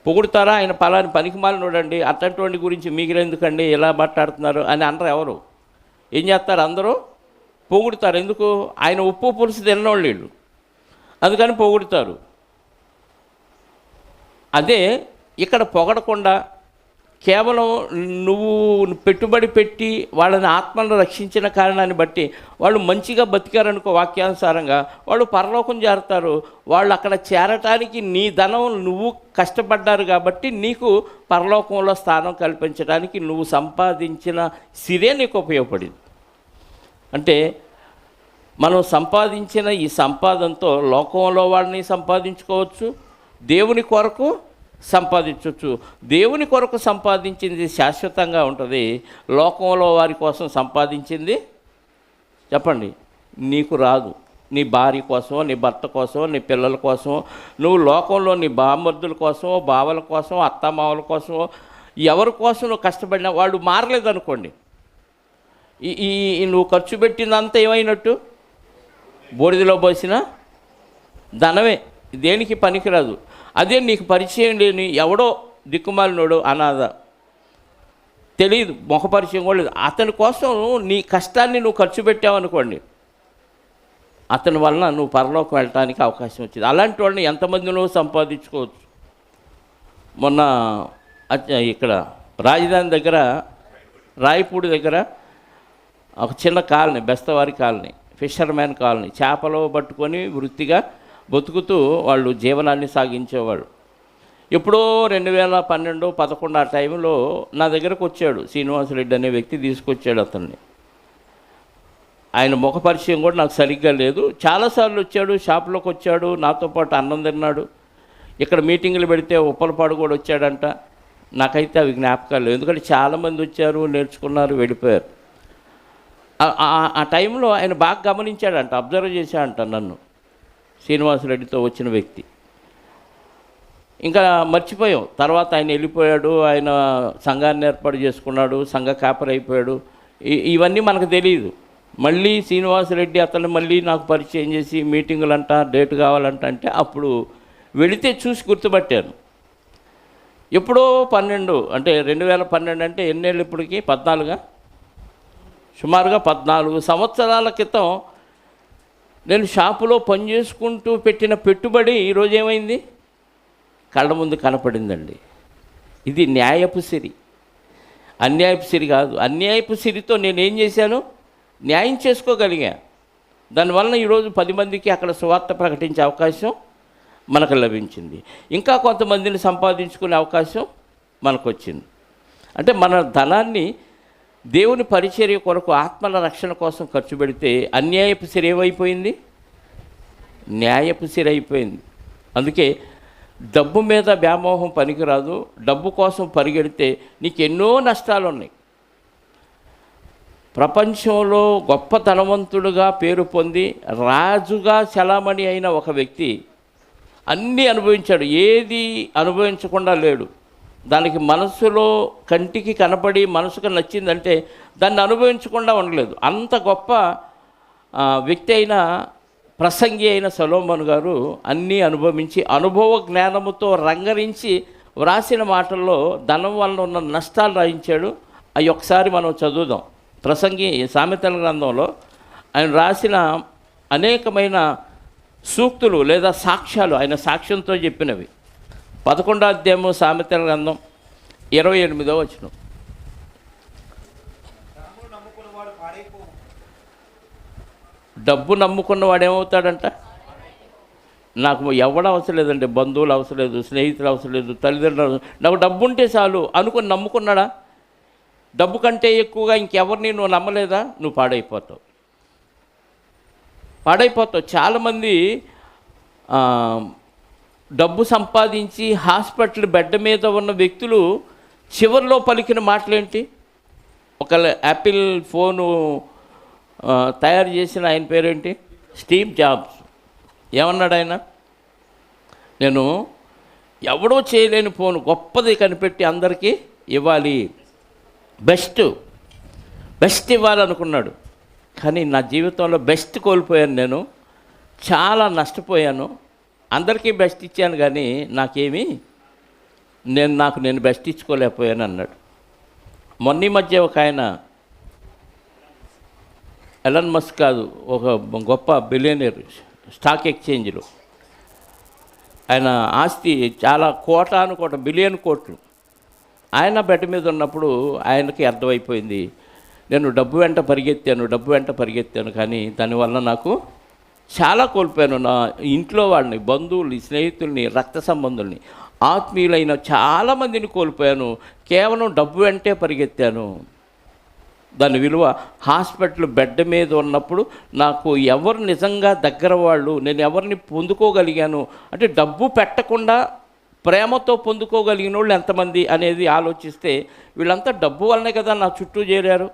పొగుడుతారా? ఆయన పలాని పనికిమాలిన చూడండి, అట్లాంటి గురించి మీరెందుకండి ఇలా మాట్లాడుతున్నారు అని అనరు ఎవరు. ఏం చేస్తారు? అందరూ పొగుడుతారు. ఎందుకు? ఆయన ఉప్పు పులుసు తిన్నోళ్ళు వీళ్ళు, అందుకని పొగుడుతారు. అదే ఇక్కడ పొగడకుండా కేవలం నువ్వు పెట్టుబడి పెట్టి వాళ్ళని ఆత్మను రక్షించిన కారణాన్ని బట్టి వాళ్ళు మంచిగా బతికారనుకో, వాక్యానుసారంగా వాళ్ళు పరలోకం చేరతారు. వాళ్ళు అక్కడ చేరటానికి నీ ధనం నువ్వు కష్టపడ్డారు కాబట్టి నీకు పరలోకంలో స్థానం కల్పించడానికి నువ్వు సంపాదించిన సిరే నీకు ఉపయోగపడింది. అంటే మనం సంపాదించిన ఈ సంపాదనతో లోకంలో వాళ్ళని సంపాదించుకోవచ్చు, దేవుని కొరకు సంపాదించవచ్చు. దేవుని కొరకు సంపాదించింది శాశ్వతంగా ఉంటుంది, లోకంలో వారి కోసం సంపాదించింది చెప్పండి నీకు రాదు. నీ భార్య కోసమో, నీ భర్త కోసమో, నీ పిల్లల కోసమో, నువ్వు లోకంలో నీ బామర్దుల కోసమో, బావల కోసమో, అత్తమావల కోసమో, ఎవరి కోసం నువ్వు కష్టపడినా వాళ్ళు మారలేదనుకోండి, ఈ నువ్వు ఖర్చు పెట్టినంత ఏమైనట్టు? బూడిదలో పోసిన ధనమే, దేనికి పనికిరాదు. అదే నీకు పరిచయం లేని ఎవడో దిక్కుమాలినోడు, అనాథ, తెలియదు, ముఖ పరిచయం కూడా లేదు, అతని కోసం నీ కష్టాన్ని నువ్వు ఖర్చు పెట్టావనుకోండి, అతని వలన నువ్వు పరలోకం వెళ్ళటానికి అవకాశం వచ్చింది. అలాంటి వాళ్ళని ఎంతమంది నువ్వు సంపాదించుకోవచ్చు. మొన్న ఇక్కడ రాజధాని దగ్గర, రాయపూడి దగ్గర ఒక చిన్న కాలనీ, బెస్తవారి కాలనీ, ఫిషర్మ్యాన్ కాలనీ, చేపలు పట్టుకొని వృత్తిగా బతుకుతూ వాళ్ళు జీవనాన్ని సాగించేవాళ్ళు. ఎప్పుడో 2012, 2011 ఆ టైంలో నా దగ్గరకు వచ్చాడు శ్రీనివాసరెడ్డి అనే వ్యక్తి, తీసుకొచ్చాడు అతన్ని. ఆయన ముఖ పరిచయం కూడా నాకు సరిగ్గా లేదు. చాలాసార్లు వచ్చాడు, షాప్లోకి వచ్చాడు, నాతో పాటు అన్నం తిన్నాడు. ఇక్కడ మీటింగులు పెడితే ఉప్పలపాడు కూడా వచ్చాడంట. నాకైతే అవి జ్ఞాపకాలు లేవు, ఎందుకంటే చాలామంది వచ్చారు, నేర్చుకున్నారు, వెళ్ళిపోయారు. ఆ టైంలో ఆయన బాగా గమనించాడంట, అబ్జర్వ్ చేశాడంట నన్ను, శ్రీనివాసరెడ్డితో వచ్చిన వ్యక్తి. ఇంకా మర్చిపోయాం. తర్వాత ఆయన వెళ్ళిపోయాడు, ఆయన సంఘాన్ని ఏర్పాటు చేసుకున్నాడు, సంఘ కాపరి అయిపోయాడు. ఇవన్నీ మనకు తెలియదు. మళ్ళీ శ్రీనివాసరెడ్డి అతను మళ్ళీ నాకు పరిచయం చేసి మీటింగులంట, డేట్ కావాలంట అంటే అప్పుడు వెళితే చూసి గుర్తుపట్టాను. ఎప్పుడో 12 అంటే 2012 అంటే ఎన్నేళ్ళు ఇప్పటికి? 14, సుమారుగా 14 సంవత్సరాల క్రితం నేను షాపులో పనిచేసుకుంటూ పెట్టిన పెట్టుబడి ఈరోజు ఏమైంది? కళ్ళ ముందు కనపడిందండి. ఇది న్యాయపు సిరి, అన్యాయపు సిరి కాదు. అన్యాయపు సిరితో నేనేం చేశాను? న్యాయం చేసుకోగలిగా. దానివల్ల ఈరోజు 10 మందికి అక్కడ సువార్త ప్రకటించే అవకాశం మనకు లభించింది. ఇంకా కొంతమందిని సంపాదించుకునే అవకాశం మనకు వచ్చింది. అంటే మన ధనాన్ని దేవుని పరిచర్య కొరకు, ఆత్మల రక్షణ కోసం ఖర్చు పెడితే అన్యాయపు సిరి ఏమైపోయింది? న్యాయపు సిరి అయిపోయింది. అందుకే డబ్బు మీద వ్యామోహం పనికిరాదు. డబ్బు కోసం పరిగెడితే నీకు ఎన్నో నష్టాలు ఉన్నాయి. ప్రపంచంలో గొప్ప ధనవంతుడుగా పేరు పొంది రాజుగా చలామణి అయిన ఒక వ్యక్తి అన్నీ అనుభవించాడు, ఏది అనుభవించకుండా లేడు. దానికి మనసులో కంటికి కనపడి మనసుకు నచ్చిందంటే దాన్ని అనుభవించకుండా ఉండలేదు. అంత గొప్ప వ్యక్తి అయిన ప్రసంగి అయిన సొలొమోను గారు అన్నీ అనుభవించి అనుభవ జ్ఞానముతో రంగరించి వ్రాసిన మాటల్లో ధనం వల్ల ఉన్న నష్టాలు రాయించాడు. అవి ఒకసారి మనం చదువుదాం. ప్రసంగి సామెతల గ్రంథంలో ఆయన రాసిన అనేకమైన సూక్తులు లేదా సాక్ష్యాలు ఆయన సాక్ష్యంతో చెప్పినవి. 11వ అధ్యాయము సామెతల గ్రంథం 28వ వచనం. డబ్బు నమ్ముకున్నవాడు ఏమవుతాడంట? నాకు ఎవడు అవసరం లేదండి, బంధువులు అవసరం లేదు, స్నేహితులు అవసరం లేదు, తల్లిదండ్రులు, నాకు డబ్బు ఉంటే చాలు అనుకుని నమ్ముకున్నాడా? డబ్బు కంటే ఎక్కువగా ఇంకెవరిని నువ్వు నమ్మలేదా? నువ్వు పాడైపోతావు. చాలామంది డబ్బు సంపాదించి హాస్పిటల్ బెడ్ మీద ఉన్న వ్యక్తులు చివరిలో పలికిన మాటలేంటి? ఒక యాపిల్ ఫోను తయారు చేసిన ఆయన పేరేంటి? Steve jobs. ఏమన్నాడు ఆయన? నేను ఎవడో చేయలేని ఫోన్ గొప్పది కనిపెట్టి అందరికీ ఇవ్వాలి, బెస్ట్ ఇవ్వాలనుకున్నాడు. కానీ నా జీవితంలో బెస్ట్ కోల్పోయాను, నేను చాలా నష్టపోయాను. అందరికీ బెస్ట్ ఇచ్చాను కానీ నాకేమీ నేను బెస్ట్ ఇచ్చుకోలేకపోయాను అన్నాడు. మొన్న మధ్య ఒక ఆయన, ఎలన్ మస్క్ కాదు, ఒక గొప్ప బిలియనర్, స్టాక్ ఎక్స్చేంజ్లో ఆయన ఆస్తి చాలా కోటాను బిలియన్ కోట్లు. ఆయన బెడ్ మీద ఉన్నప్పుడు ఆయనకి అర్థమైపోయింది, నేను డబ్బు వెంట పరిగెత్తాను కానీ దానివల్ల నాకు చాలా కోల్పోయాను. నా ఇంట్లో వాళ్ళని, బంధువుల్ని, స్నేహితుల్ని, రక్త సంబంధుల్ని, ఆత్మీయులైన చాలామందిని కోల్పోయాను. కేవలం డబ్బు వెంటే పరిగెత్తాను. దాని విలువ హాస్పిటల్ బెడ్ మీద ఉన్నప్పుడు నాకు ఎవరు నిజంగా దగ్గర వాళ్ళు, నేను ఎవరిని పొందుకోగలిగాను అంటే డబ్బు పెట్టకుండా ప్రేమతో పొందుకోగలిగిన వాళ్ళు ఎంతమంది అనేది ఆలోచిస్తే వీళ్ళంతా డబ్బు వల్లనే కదా నా చుట్టూ చేరారు.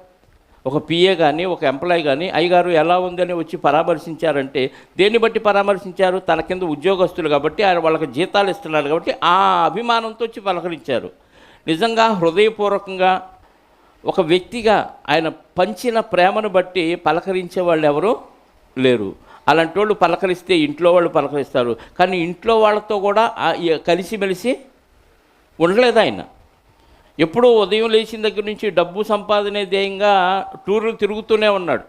ఒక పిఏ కానీ, ఒక ఎంప్లాయీ కానీ, అయ్యగారు ఎలా ఉందని వచ్చి పరామర్శించారంటే దేన్ని బట్టి పరామర్శించారు? తన కింద ఉద్యోగస్తులు కాబట్టి, ఆయన వాళ్ళకి జీతాలు ఇస్తున్నారు కాబట్టి ఆ అభిమానంతో వచ్చి పలకరించారు. నిజంగా హృదయపూర్వకంగా ఒక వ్యక్తిగా ఆయన పంచిన ప్రేమను బట్టి పలకరించే వాళ్ళు ఎవరు లేరు. అలాంటి వాళ్ళు పలకరిస్తే ఇంట్లో వాళ్ళు పలకరిస్తారు, కానీ ఇంట్లో వాళ్ళతో కూడా కలిసిమెలిసి ఉండలేదు. ఆయన ఎప్పుడూ ఉదయం లేచిన దగ్గర నుంచి డబ్బు సంపాదనే ధ్యేయంగా టూర్లు తిరుగుతూనే ఉన్నాడు.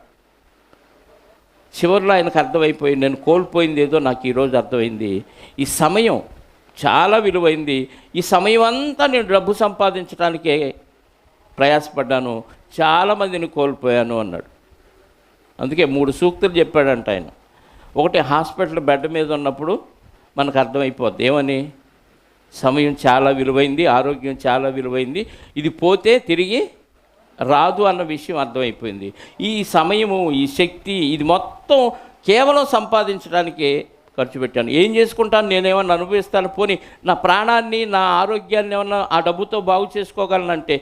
చివరిలో ఆయనకు అర్థమైపోయింది, నేను కోల్పోయింది ఏదో నాకు ఈరోజు అర్థమైంది, ఈ సమయం చాలా విలువైంది, ఈ సమయం అంతా నేను డబ్బు సంపాదించడానికే ప్రయాసపడ్డాను, చాలామందిని కోల్పోయాను అన్నాడు. అందుకే 3 సూక్తులు చెప్పాడంట ఆయన. ఒకటి, హాస్పిటల్ బెడ్ మీద ఉన్నప్పుడు మనకు అర్థమైపోద్ది ఏమని, సమయం చాలా విలువైంది, ఆరోగ్యం చాలా విలువైంది, ఇది పోతే తిరిగి రాదు అన్న విషయం అర్థమైపోయింది. ఈ సమయము, ఈ శక్తి, ఇది మొత్తం కేవలం సంపాదించడానికే ఖర్చు పెట్టాను. ఏం చేసుకుంటాను, నేనేమన్నా అనుభవిస్తాను, పోనీ నా ప్రాణాన్ని, నా ఆరోగ్యాన్ని ఏమన్నా ఆ డబ్బుతో బాగు చేసుకోగలనంటే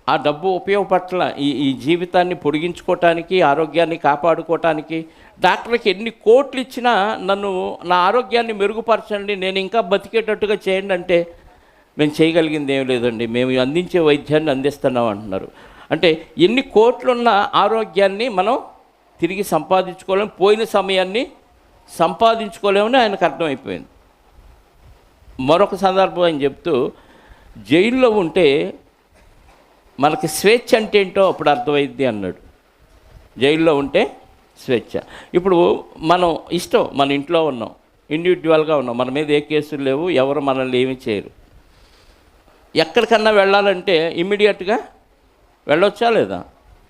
ఆ డబ్బు ఉపయోగపట్ల ఈ జీవితాన్ని పొడిగించుకోవటానికి, ఆరోగ్యాన్ని కాపాడుకోవటానికి. డాక్టర్కి ఎన్ని కోట్లు ఇచ్చినా నన్ను, నా ఆరోగ్యాన్ని మెరుగుపరచండి, నేను ఇంకా బతికేటట్టుగా చేయండి అంటే మేము చేయగలిగింది ఏం లేదండి, మేము అందించే వైద్యాన్ని అందిస్తున్నాం అంటున్నారు. అంటే ఎన్ని కోట్లున్న ఆరోగ్యాన్ని మనం తిరిగి సంపాదించుకోలేము, పోయిన సమయాన్ని సంపాదించుకోలేమని ఆయనకు అర్థమైపోయింది. మరొక సందర్భం ఆయన చెప్తూ, జైల్లో ఉంటే మనకి స్వేచ్ఛ అంటే ఏంటో అప్పుడు అర్థమైద్ది అన్నాడు. జైల్లో ఉంటే స్వేచ్ఛ. ఇప్పుడు మనం ఇష్టం, మన ఇంట్లో ఉన్నాం, ఇండివిజువల్గా ఉన్నాం, మన మీద ఏ కేసులు లేవు, ఎవరు మనల్ని ఏమీ చేయరు. ఎక్కడికన్నా వెళ్ళాలంటే ఇమ్మీడియట్గా వెళ్ళొచ్చా లేదా?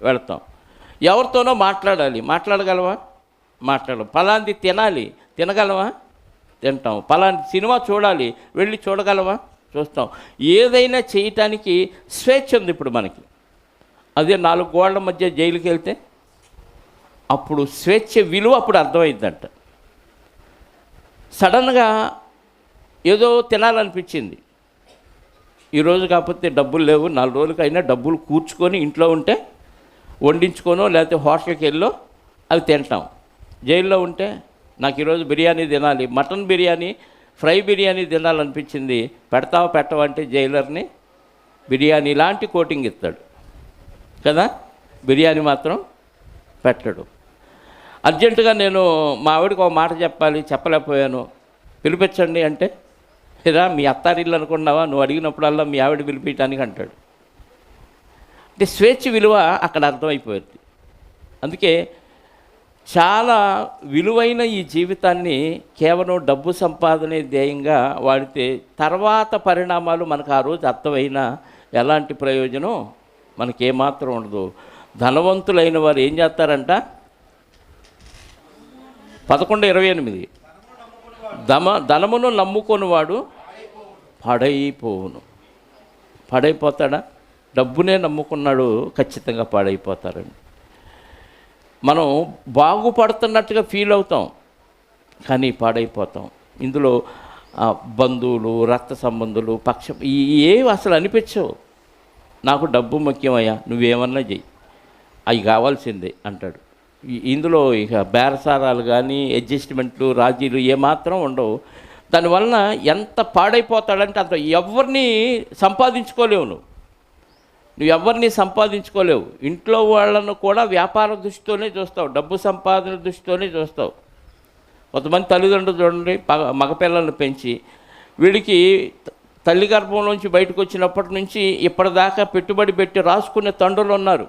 వెళతాం. ఎవరితోనో మాట్లాడగలవా? మాట్లాడడం. పలాంటి తినాలి, తినగలవా? తింటాం. పలాంటి సినిమా చూడాలి, వెళ్ళి చూడగలవా? చూస్తాం. ఏదైనా చేయటానికి స్వేచ్ఛ ఉంది ఇప్పుడు మనకి. అదే 4 గోడల మధ్య జైలుకి వెళ్తే అప్పుడు స్వేచ్ఛ విలువ అప్పుడు అర్థమైందంట. సడన్గా ఏదో తినాలనిపించింది, ఈరోజు కాకపోతే డబ్బులు లేవు, 4 రోజులకైనా డబ్బులు కూర్చుకొని ఇంట్లో ఉంటే వండించుకోనో లేకపోతే హోటల్కి వెళ్ళో అవి తింటాం. జైల్లో ఉంటే నాకు ఈరోజు బిర్యానీ తినాలి, మటన్ బిర్యానీ, ఫ్రై బిర్యానీ తినాలనిపించింది, పెడతావా పెట్టవంటే జైలర్ని బిర్యానీ లాంటి కోటింగ్ ఇస్తాడు కదా, బిర్యానీ మాత్రం పెట్టడు. అర్జెంటుగా నేను మా ఆవిడకి ఒక మాట చెప్పాలి, చెప్పలేకపోయాను, పిలిపించండి అంటే, లేదా మీ అత్తారిల్లు అనుకున్నావా, నువ్వు అడిగినప్పుడల్లా మీ ఆవిడ పిలిపించడానికి అంటాడు. అంటే స్వేచ్ఛ విలువ అక్కడ అర్థమైపోయింది. అందుకే చాలా విలువైన ఈ జీవితాన్ని కేవలం డబ్బు సంపాదనే ధ్యేయంగా వాడితే తర్వాత పరిణామాలు మనకు ఆ రోజు అర్థమైనా ఎలాంటి ప్రయోజనం మనకేమాత్రం ఉండదు. ధనవంతులైన వారు ఏం చేస్తారంట, 11:28 ధనమును నమ్ముకొనివాడు పాడైపోతాడా? డబ్బునే నమ్ముకున్నాడు, ఖచ్చితంగా పాడైపోతారండి. మనం బాగుపడుతున్నట్టుగా ఫీల్ అవుతాం, కానీ పాడైపోతాం. ఇందులో బంధువులు, రక్త సంబంధులు, ఏవి అసలు అనిపించవు. నాకు డబ్బు ముఖ్యమయ్యా, నువ్వేమన్నా చెయ్యి, అవి కావాల్సిందే అంటాడు. ఇందులో ఇక బేరసారాలు కానీ, అడ్జస్ట్మెంట్లు, రాజీలు ఏమాత్రం ఉండవు. దానివలన ఎంత పాడైపోతాడంటే అంత ఎవరిని సంపాదించుకోలేవు, నువ్వు ఎవరిని సంపాదించుకోలేవు. ఇంట్లో వాళ్ళను కూడా వ్యాపార దృష్టితోనే చూస్తావు, డబ్బు సంపాదన దృష్టితోనే చూస్తావు. కొంతమంది తల్లిదండ్రులు చూడండి, మగపిల్లలను పెంచి వీడికి తల్లి గర్భంలోంచి బయటకు వచ్చినప్పటి నుంచి ఇప్పటిదాకా పెట్టుబడి పెట్టి రాసుకునే తండ్రులు ఉన్నారు.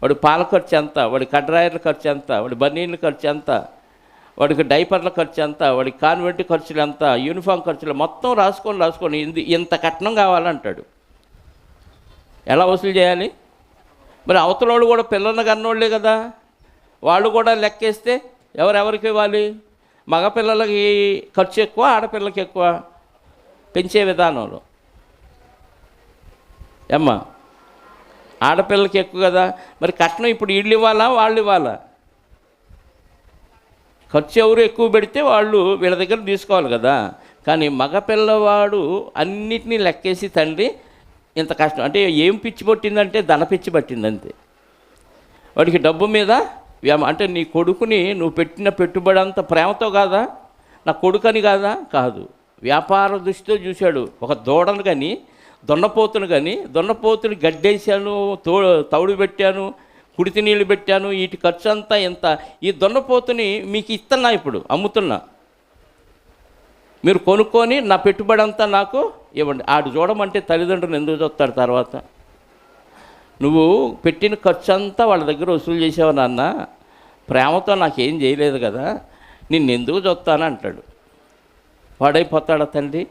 వాడి పాల ఖర్చు ఎంత, వాడి కడ్రాయర్ల ఖర్చు ఎంత, వాడి బనీళ్ళ ఖర్చు ఎంత, వాడికి డైపర్ల ఖర్చు ఎంత, వాడి కాన్వెంట్ ఖర్చులు ఎంత, యూనిఫామ్ ఖర్చులు మొత్తం రాసుకొని ఇంత కట్నం కావాలంటాడు. ఎలా వసూలు చేయాలి? మరి అవతల వాళ్ళు కూడా పిల్లలను కన్నోళ్ళే కదా, వాళ్ళు కూడా లెక్కేస్తే ఎవరెవరికి ఇవ్వాలి? మగపిల్లలకి ఖర్చు ఎక్కువ, ఆడపిల్లలకి ఎక్కువ పెంచే విధానంలో. ఏమ్మా, ఆడపిల్లలకి ఎక్కువ కదా, మరి కట్నం ఇప్పుడు వీళ్ళు ఇవ్వాలా, వాళ్ళు ఇవ్వాలా? ఖర్చు ఎవరు ఎక్కువ పెడితే వాళ్ళు వీళ్ళ దగ్గర తీసుకోవాలి కదా. కానీ మగపిల్లవాడు అన్నిటినీ లెక్కేసి తండ్రి ఇంత కష్టం అంటే ఏం పిచ్చి పట్టిందంటే ధన పిచ్చి పట్టింది అంతే. వాడికి డబ్బు మీద అంటే నీ కొడుకుని నువ్వు పెట్టిన పెట్టుబడి అంత ప్రేమతో కాదా, నా కొడుకని కాదు, వ్యాపార దృష్టితో చూశాడు. ఒక దూడను కానీ, దున్నపోతుని గడ్డేసాను, తౌడు పెట్టాను, కుడితి నీళ్ళు పెట్టాను, వీటి ఖర్చు అంతా ఎంత, ఈ దున్నపోతుని మీకు ఇస్తున్నా, ఇప్పుడు అమ్ముతున్నా, మీరు కొనుక్కొని నా పెట్టుబడి అంతా నాకు ఇవ్వండి. ఆడు చూడమంటే తల్లిదండ్రులు ఎందుకు చూస్తాడు? తర్వాత నువ్వు పెట్టిన ఖర్చు అంతా వాళ్ళ దగ్గర వసూలు చేసావు నాన్న, ప్రేమతో నాకేం చేయలేదు కదా, నిన్ను ఎందుకు చూస్తాను అంటాడు. పాడైపోతాడా తండ్రి?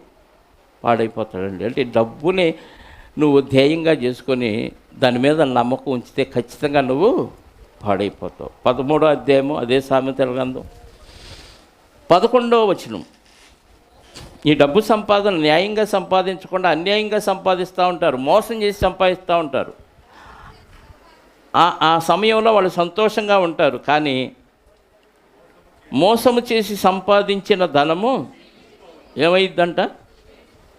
పాడైపోతాడండి. అంటే డబ్బుని నువ్వు ధ్యేయంగా చేసుకొని దాని మీద నమ్మకం ఉంచితే ఖచ్చితంగా నువ్వు పాడైపోతావు. 13వ అధ్యాయము అదే సామెతల గ్రంథం 11వ వచనం. ఈ డబ్బు సంపాదన న్యాయంగా సంపాదించకుండా అన్యాయంగా సంపాదిస్తూ ఉంటారు, మోసం చేసి సంపాదిస్తూ ఉంటారు. ఆ సమయంలో వాళ్ళు సంతోషంగా ఉంటారు, కానీ మోసము చేసి సంపాదించిన ధనము ఏమైందంట?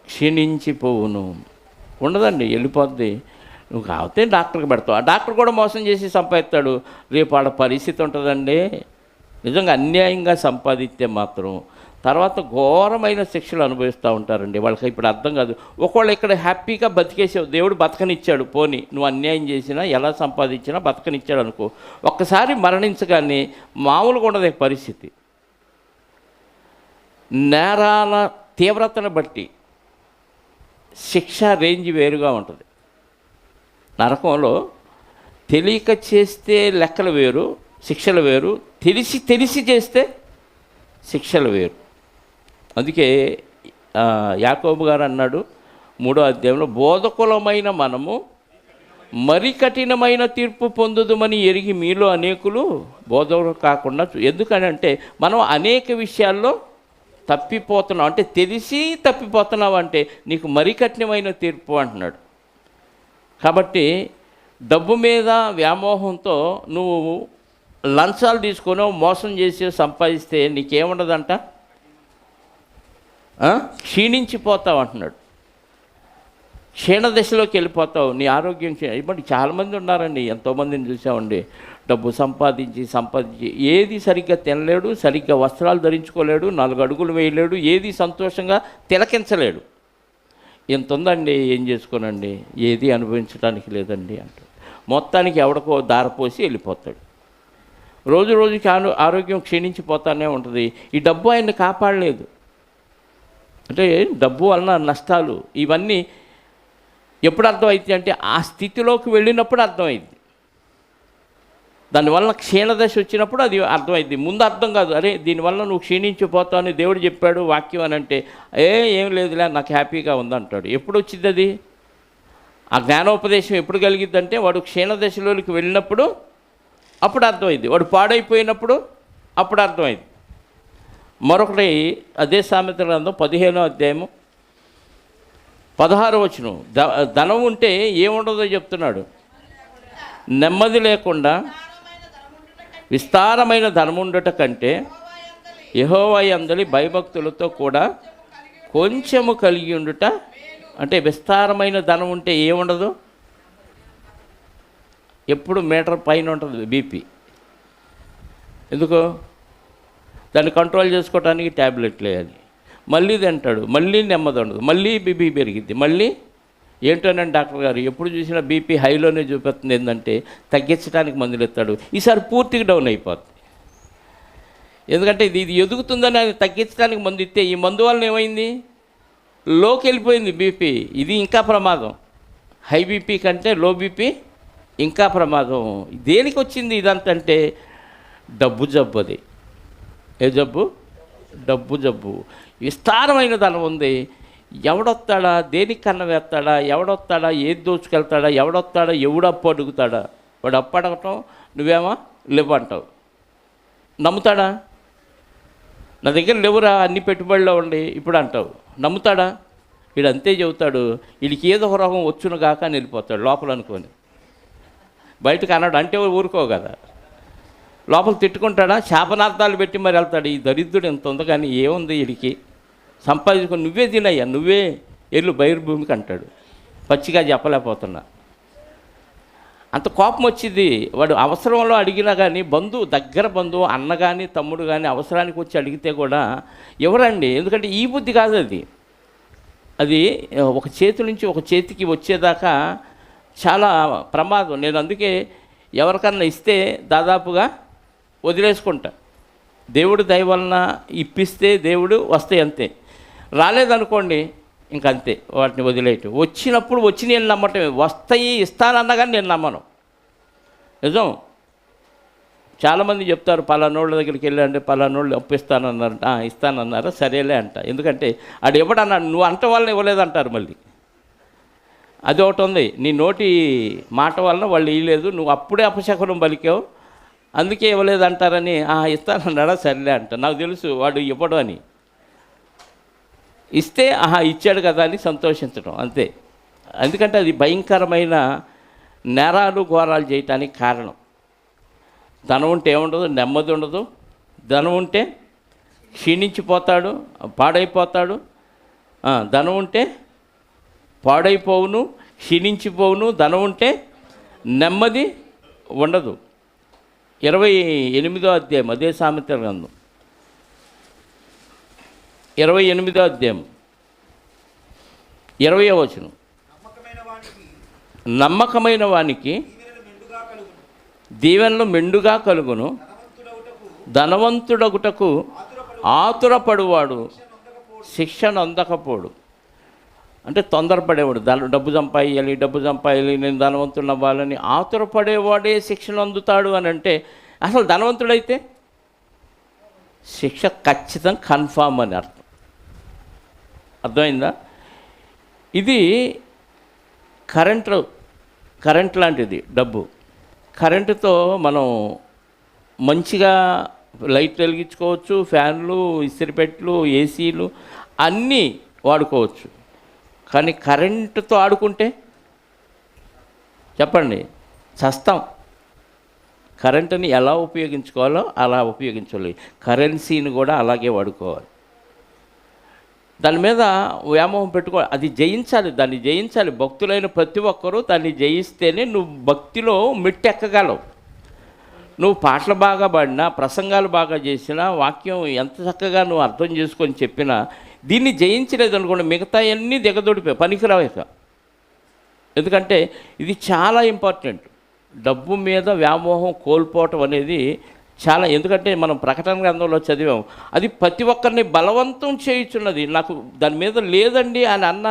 క్షీణించిపోవును. ఉండదండి, వెళ్ళిపోద్ది. నువ్వు కాకపోతే డాక్టర్కి పెడతావు, ఆ డాక్టర్ కూడా మోసం చేసి సంపాదిస్తాడు. రేపు వాళ్ళ పరిస్థితి ఉంటుందండి. నిజంగా అన్యాయంగా సంపాదిస్తే మాత్రం తర్వాత ఘోరమైన శిక్షలు అనుభవిస్తూ ఉంటారండి. వాళ్ళకి ఇప్పుడు అర్థం కాదు. ఒకవేళ ఇక్కడ హ్యాపీగా బతికేసావు, దేవుడు బతకనిచ్చాడు, పోని నువ్వు అన్యాయం చేసినా ఎలా సంపాదించినా బతకనిచ్చాడు అనుకో. ఒక్కసారి మరణించగానే మామూలుగా ఉండదు పరిస్థితి. నేరాల తీవ్రతను బట్టి శిక్ష రేంజ్ వేరుగా ఉంటుంది. నరకంలో తెలియక చేస్తే లెక్కలు వేరు, శిక్షలు వేరు. తెలిసి చేస్తే శిక్షలు వేరు. అందుకే యాకోబు గారు అన్నాడు 3వ అధ్యాయంలో, బోధకులమైన మనము మరి కఠినమైన తీర్పు పొందుదుమని ఎరిగి మీలో అనేకులు బోధకులు కాకుండా. ఎందుకనంటే మనం అనేక విషయాల్లో తప్పిపోతున్నాం. అంటే తెలిసి తప్పిపోతున్నావు అంటే నీకు మరి కఠినమైన తీర్పు అంటున్నాడు. కాబట్టి డబ్బు మీద వ్యామోహంతో నువ్వు లంచాలు తీసుకొని మోసం చేసి సంపాదిస్తే నీకేముండదంట? క్షీణించిపోతావు అంటున్నాడు. క్షీణ దశలోకి వెళ్ళిపోతావు. నీ ఆరోగ్యం ఇప్పుడు చాలామంది ఉన్నారండి, ఎంతోమందిని చూసామండి. డబ్బు సంపాదించి ఏది సరిగ్గా తినలేడు, సరిగ్గా వస్త్రాలు ధరించుకోలేడు, 4 అడుగులు వేయలేడు, ఏది సంతోషంగా తిలకించలేడు. ఎంత ఉందండి, ఏం చేసుకోనండి, ఏది అనుభవించడానికి లేదండి అంటాడు. మొత్తానికి ఎవడికో దారపోసి వెళ్ళిపోతాడు. రోజుకి ఆరోగ్యం క్షీణించిపోతానే ఉంటుంది. ఈ డబ్బు ఆయన్ని కాపాడలేదు. అంటే డబ్బు వలన నష్టాలు ఇవన్నీ ఎప్పుడు అర్థమైంది అంటే ఆ స్థితిలోకి వెళ్ళినప్పుడు అర్థమైంది. దానివల్ల క్షీణదశ వచ్చినప్పుడు అది అర్థమైంది. ముందు అర్థం కాదు. అరే దీనివల్ల నువ్వు క్షీణించిపోతావు అని దేవుడు చెప్పాడు వాక్యం అని అంటే ఏం లేదులే నాకు హ్యాపీగా ఉందంటాడు. ఎప్పుడు వచ్చింది అది? ఆ జ్ఞానోపదేశం ఎప్పుడు కలిగిద్దంటే వాడు క్షీణదశలోకి వెళ్ళినప్పుడు అప్పుడు అర్థమైంది. వాడు పాడైపోయినప్పుడు అప్పుడు అర్థమైంది. మరొకటి అదే సామెతల గ్రంథం 15వ అధ్యాయము 16వ వచనం. ధనం ఉంటే ఏముండదో చెప్తున్నాడు. నెమ్మది లేకుండా విస్తారమైన ధనముండుట కంటే యెహోవా యందలి భయభక్తులతో కూడా కొంచెము కలిగి ఉండుట. అంటే విస్తారమైన ధనం ఉంటే ఏముండదు, ఎప్పుడు మీటర్ పైన ఉంటుంది బీపీ. ఎందుకు? దాన్ని కంట్రోల్ చేసుకోవడానికి ట్యాబ్లెట్లు వేయాలి, మళ్ళీ తింటాడు, మళ్ళీ నెమ్మది ఉండదు, మళ్ళీ బీపీ పెరిగిద్ది, మళ్ళీ ఏంటోనండి డాక్టర్ గారు ఎప్పుడు చూసినా బీపీ హైలోనే చూపిస్తుంది. ఏంటంటే తగ్గించడానికి మందులు ఇస్తాడు. ఈసారి పూర్తిగా డౌన్ అయిపోతుంది. ఎందుకంటే ఇది ఎదుగుతుందని అది తగ్గించడానికి మందు ఇస్తే ఈ మందు వలన ఏమైంది? లోకి వెళ్ళిపోయింది బీపీ. ఇది ఇంకా ప్రమాదం. హై బీపీ కంటే లో బీపీ ఇంకా ప్రమాదం. దేనికి వచ్చింది ఇదంతా అంటే డబ్బు జబ్బు. అది ఏ జబ్బు? డబ్బు జబ్బు. విస్తారమైన ధనం ఉంది. ఎవడొస్తాడా, దేనికి కన్న వేస్తాడా, ఎవడొస్తాడా, ఏది దోచుకెళ్తాడా, ఎవడొస్తాడా, ఎవడు అప్పు అడుగుతాడా. వాడు అప్పు అడగటం, నువ్వేమో లేవంటావు. నమ్ముతాడా? నా దగ్గర లేవురా అన్ని పెట్టుబడిలో ఉండి ఇప్పుడు అంటావు. నమ్ముతాడా? వీడు అంతే చెబుతాడు. వీడికి ఏదో ఒక రోగం వచ్చును కాక అని వెళ్ళిపోతాడు లోపల అనుకొని. బయటకు అన్నాడు అంటే ఊరుకో కదా. లోపల తిట్టుకుంటాడా, శాపనార్థాలు పెట్టి మరి వెళ్తాడు. ఈ దరిద్రుడు ఎంత ఉంది కానీ ఏముంది వీడికి, సంపాదించుకొని నువ్వే తినయ్యా, నువ్వే ఎల్లు బహిర్భూమికి అంటాడు. పచ్చిగా చెప్పలేకపోతున్నా. అంత కోపం వచ్చింది. వాడు అవసరంలో అడిగినా కానీ దగ్గర బంధువు అన్న కానీ తమ్ముడు కానీ అవసరానికి వచ్చి అడిగితే కూడా ఎవరండి? ఎందుకంటే ఈ బుద్ధి కాదు అది. అది ఒక చేతి నుంచి ఒక చేతికి వచ్చేదాకా చాలా ప్రమాదం. నేను అందుకే ఎవరికన్నా ఇస్తే దాదాపుగా వదిలేసుకుంటా. దేవుడు దయ వలన ఇప్పిస్తే దేవుడు వస్తాయి అంతే. రాలేదనుకోండి ఇంకంతే, వాటిని వదిలేయటం. వచ్చినప్పుడు వచ్చి నేను నమ్మటమే. వస్తాయి ఇస్తానన్నా కానీ నేను నమ్మను. నిజం. చాలామంది చెప్తారు పలానోళ్ళ దగ్గరికి వెళ్ళండి, పలానోళ్ళు అప్పు ఇస్తానన్నారంట. ఇస్తానన్నారా, సరేలే అంట. ఎందుకంటే ఆడు ఎవడన్నాడు, నువ్వు అంట వాళ్ళని ఇవ్వలేదంటారు మళ్ళీ. అది ఒకటి ఉంది. నీ నోటి మాట వలన వాళ్ళు ఇవ్వలేదు, నువ్వు అప్పుడే అపశకునం పలికావు, అందుకే ఇవ్వలేదు అంటారని ఇస్తానన్నాడా సర్లే అంట. నాకు తెలుసు వాడు ఇవ్వడు అని. ఇస్తే ఇచ్చాడు కదా అని సంతోషించడం అంతే. ఎందుకంటే అది భయంకరమైన నేరాలు ఘోరాలు చేయటానికి కారణం. ధనం ఉంటే ఏముండదు, నెమ్మది ఉండదు. ధనం ఉంటే క్షీణించిపోతాడు, పాడైపోతాడు. ధనం ఉంటే పాడైపోవును, క్షీణించిపోవును. ధనం ఉంటే నెమ్మది ఉండదు. 28వ అధ్యాయం అదే సామెతల గ్రంథం 28వ అధ్యాయం 20వ వచనం. నమ్మకమైన వానికి దీవెనలు మెండుగా కలుగును, ధనవంతుడగుటకు ఆతురపడువాడు శిక్షను అందకపోడు. అంటే తొందరపడేవాడు, డబ్బు సంపాదించాలి, నేను ధనవంతుడు అవ్వాలని ఆతురపడేవాడే శిక్షను అందుతాడు అని అంటే, అసలు ధనవంతుడైతే శిక్ష ఖచ్చితంగా కన్ఫామ్ అని అర్థం. అర్థమైందా? ఇది కరెంట్ లాంటిది డబ్బు. కరెంటుతో మనం మంచిగా లైట్లు వెలిగించుకోవచ్చు, ఫ్యాన్లు, ఇస్త్రిపెట్టెలు, ఏసీలు అన్నీ వాడుకోవచ్చు. కానీ కరెంటుతో ఆడుకుంటే చెప్పండి చస్తాం. కరెంటుని ఎలా ఉపయోగించుకోవాలో అలా ఉపయోగించాలి. కరెన్సీని కూడా అలాగే వాడుకోవాలి. దాని మీద వ్యామోహం పెట్టుకో, అది జయించాలి, దాన్ని జయించాలి. భక్తులైన ప్రతి ఒక్కరూ దాన్ని జయిస్తేనే నువ్వు భక్తిలో మెట్టెక్కగలవు. నువ్వు పాటలు బాగా పాడినా, ప్రసంగాలు బాగా చేసినా, వాక్యం ఎంత చక్కగా నువ్వు అర్థం చేసుకొని చెప్పినా, దీన్ని జయించలేదు అనుకోండి, మిగతా అన్నీ దిగదొడిపోయి పనికిరాక. ఎందుకంటే ఇది చాలా ఇంపార్టెంట్. డబ్బు మీద వ్యామోహం కోల్పోవటం అనేది చాలా. ఎందుకంటే మనం ప్రకటన గ్రంథంలో చదివాం, అది ప్రతి ఒక్కరిని బలవంతం చేయుచున్నది. నాకు దాని మీద లేదండి అని అన్న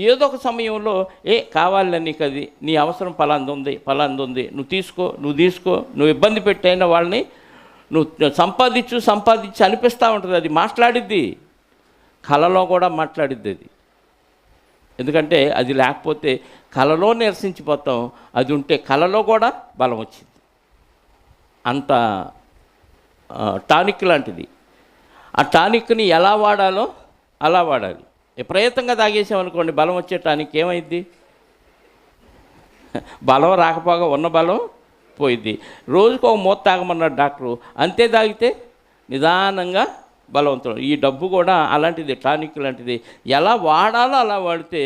ఏదో ఒక సమయంలో కావాలని నీకు అది నీ అవసరం ఫలాంది ఉంది, నువ్వు తీసుకో, నువ్వు ఇబ్బంది పెట్టైన వాళ్ళని నువ్వు సంపాదించు అనిపిస్తూ ఉంటుంది. అది మాట్లాడిద్ది, కళలో కూడా మాట్లాడిద్ది అది. ఎందుకంటే అది లేకపోతే కళలో నిరసించిపోతాం, అది ఉంటే కళలో కూడా బలం వచ్చింది. అంత టానిక్ లాంటిది. ఆ టానిక్ని ఎలా వాడాలో అలా వాడాలి. విపరీతంగా తాగేసామనుకోండి, బలం వచ్చే టానిక్ ఏమైంది? బలం రాకపోగా ఉన్న బలం పోయిద్ది. రోజుకు ఒక మూత తాగమన్నాడు డాక్టరు, అంతే తాగితే నిదానంగా బలవంతుడు. ఈ డబ్బు కూడా అలాంటిది, టానిక్ లాంటిది. ఎలా వాడాలో అలా వాడితే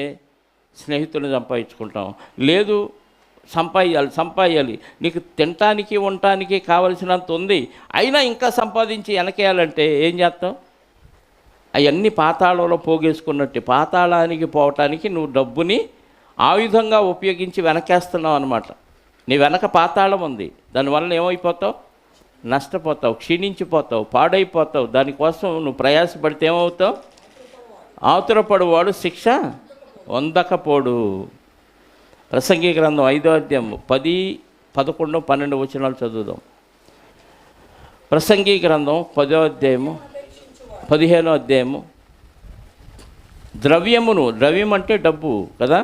స్నేహితులను సంపాదించుకుంటాం. లేదు సంపాదించాలి, నీకు తినటానికి ఉండటానికి కావలసినంత ఉంది, అయినా ఇంకా సంపాదించి వెనకేయాలంటే ఏం చేస్తాం? అవన్నీ పాతాళంలో పోగేసుకున్నట్టు. పాతాళానికి పోవటానికి నువ్వు డబ్బుని ఆయుధంగా ఉపయోగించి వెనకేస్తున్నావు అన్నమాట. నీ వెనక పాతాళం ఉంది, దానివల్ల ఏమైపోతావు? నష్టపోతావు, క్షీణించిపోతావు, పాడైపోతావు. దానికోసం నువ్వు ప్రయాసపడితే ఏమవుతావు? ఆతురపడువాడు శిక్ష వందకపోడు. ప్రసంగి గ్రంథం 5వ అధ్యాయం 10, 11, 12 వచనాలు చదువుదాం. ప్రసంగి గ్రంథం 10వ అధ్యాయము 15వ అధ్యాయము. ద్రవ్యం అంటే డబ్బు కదా.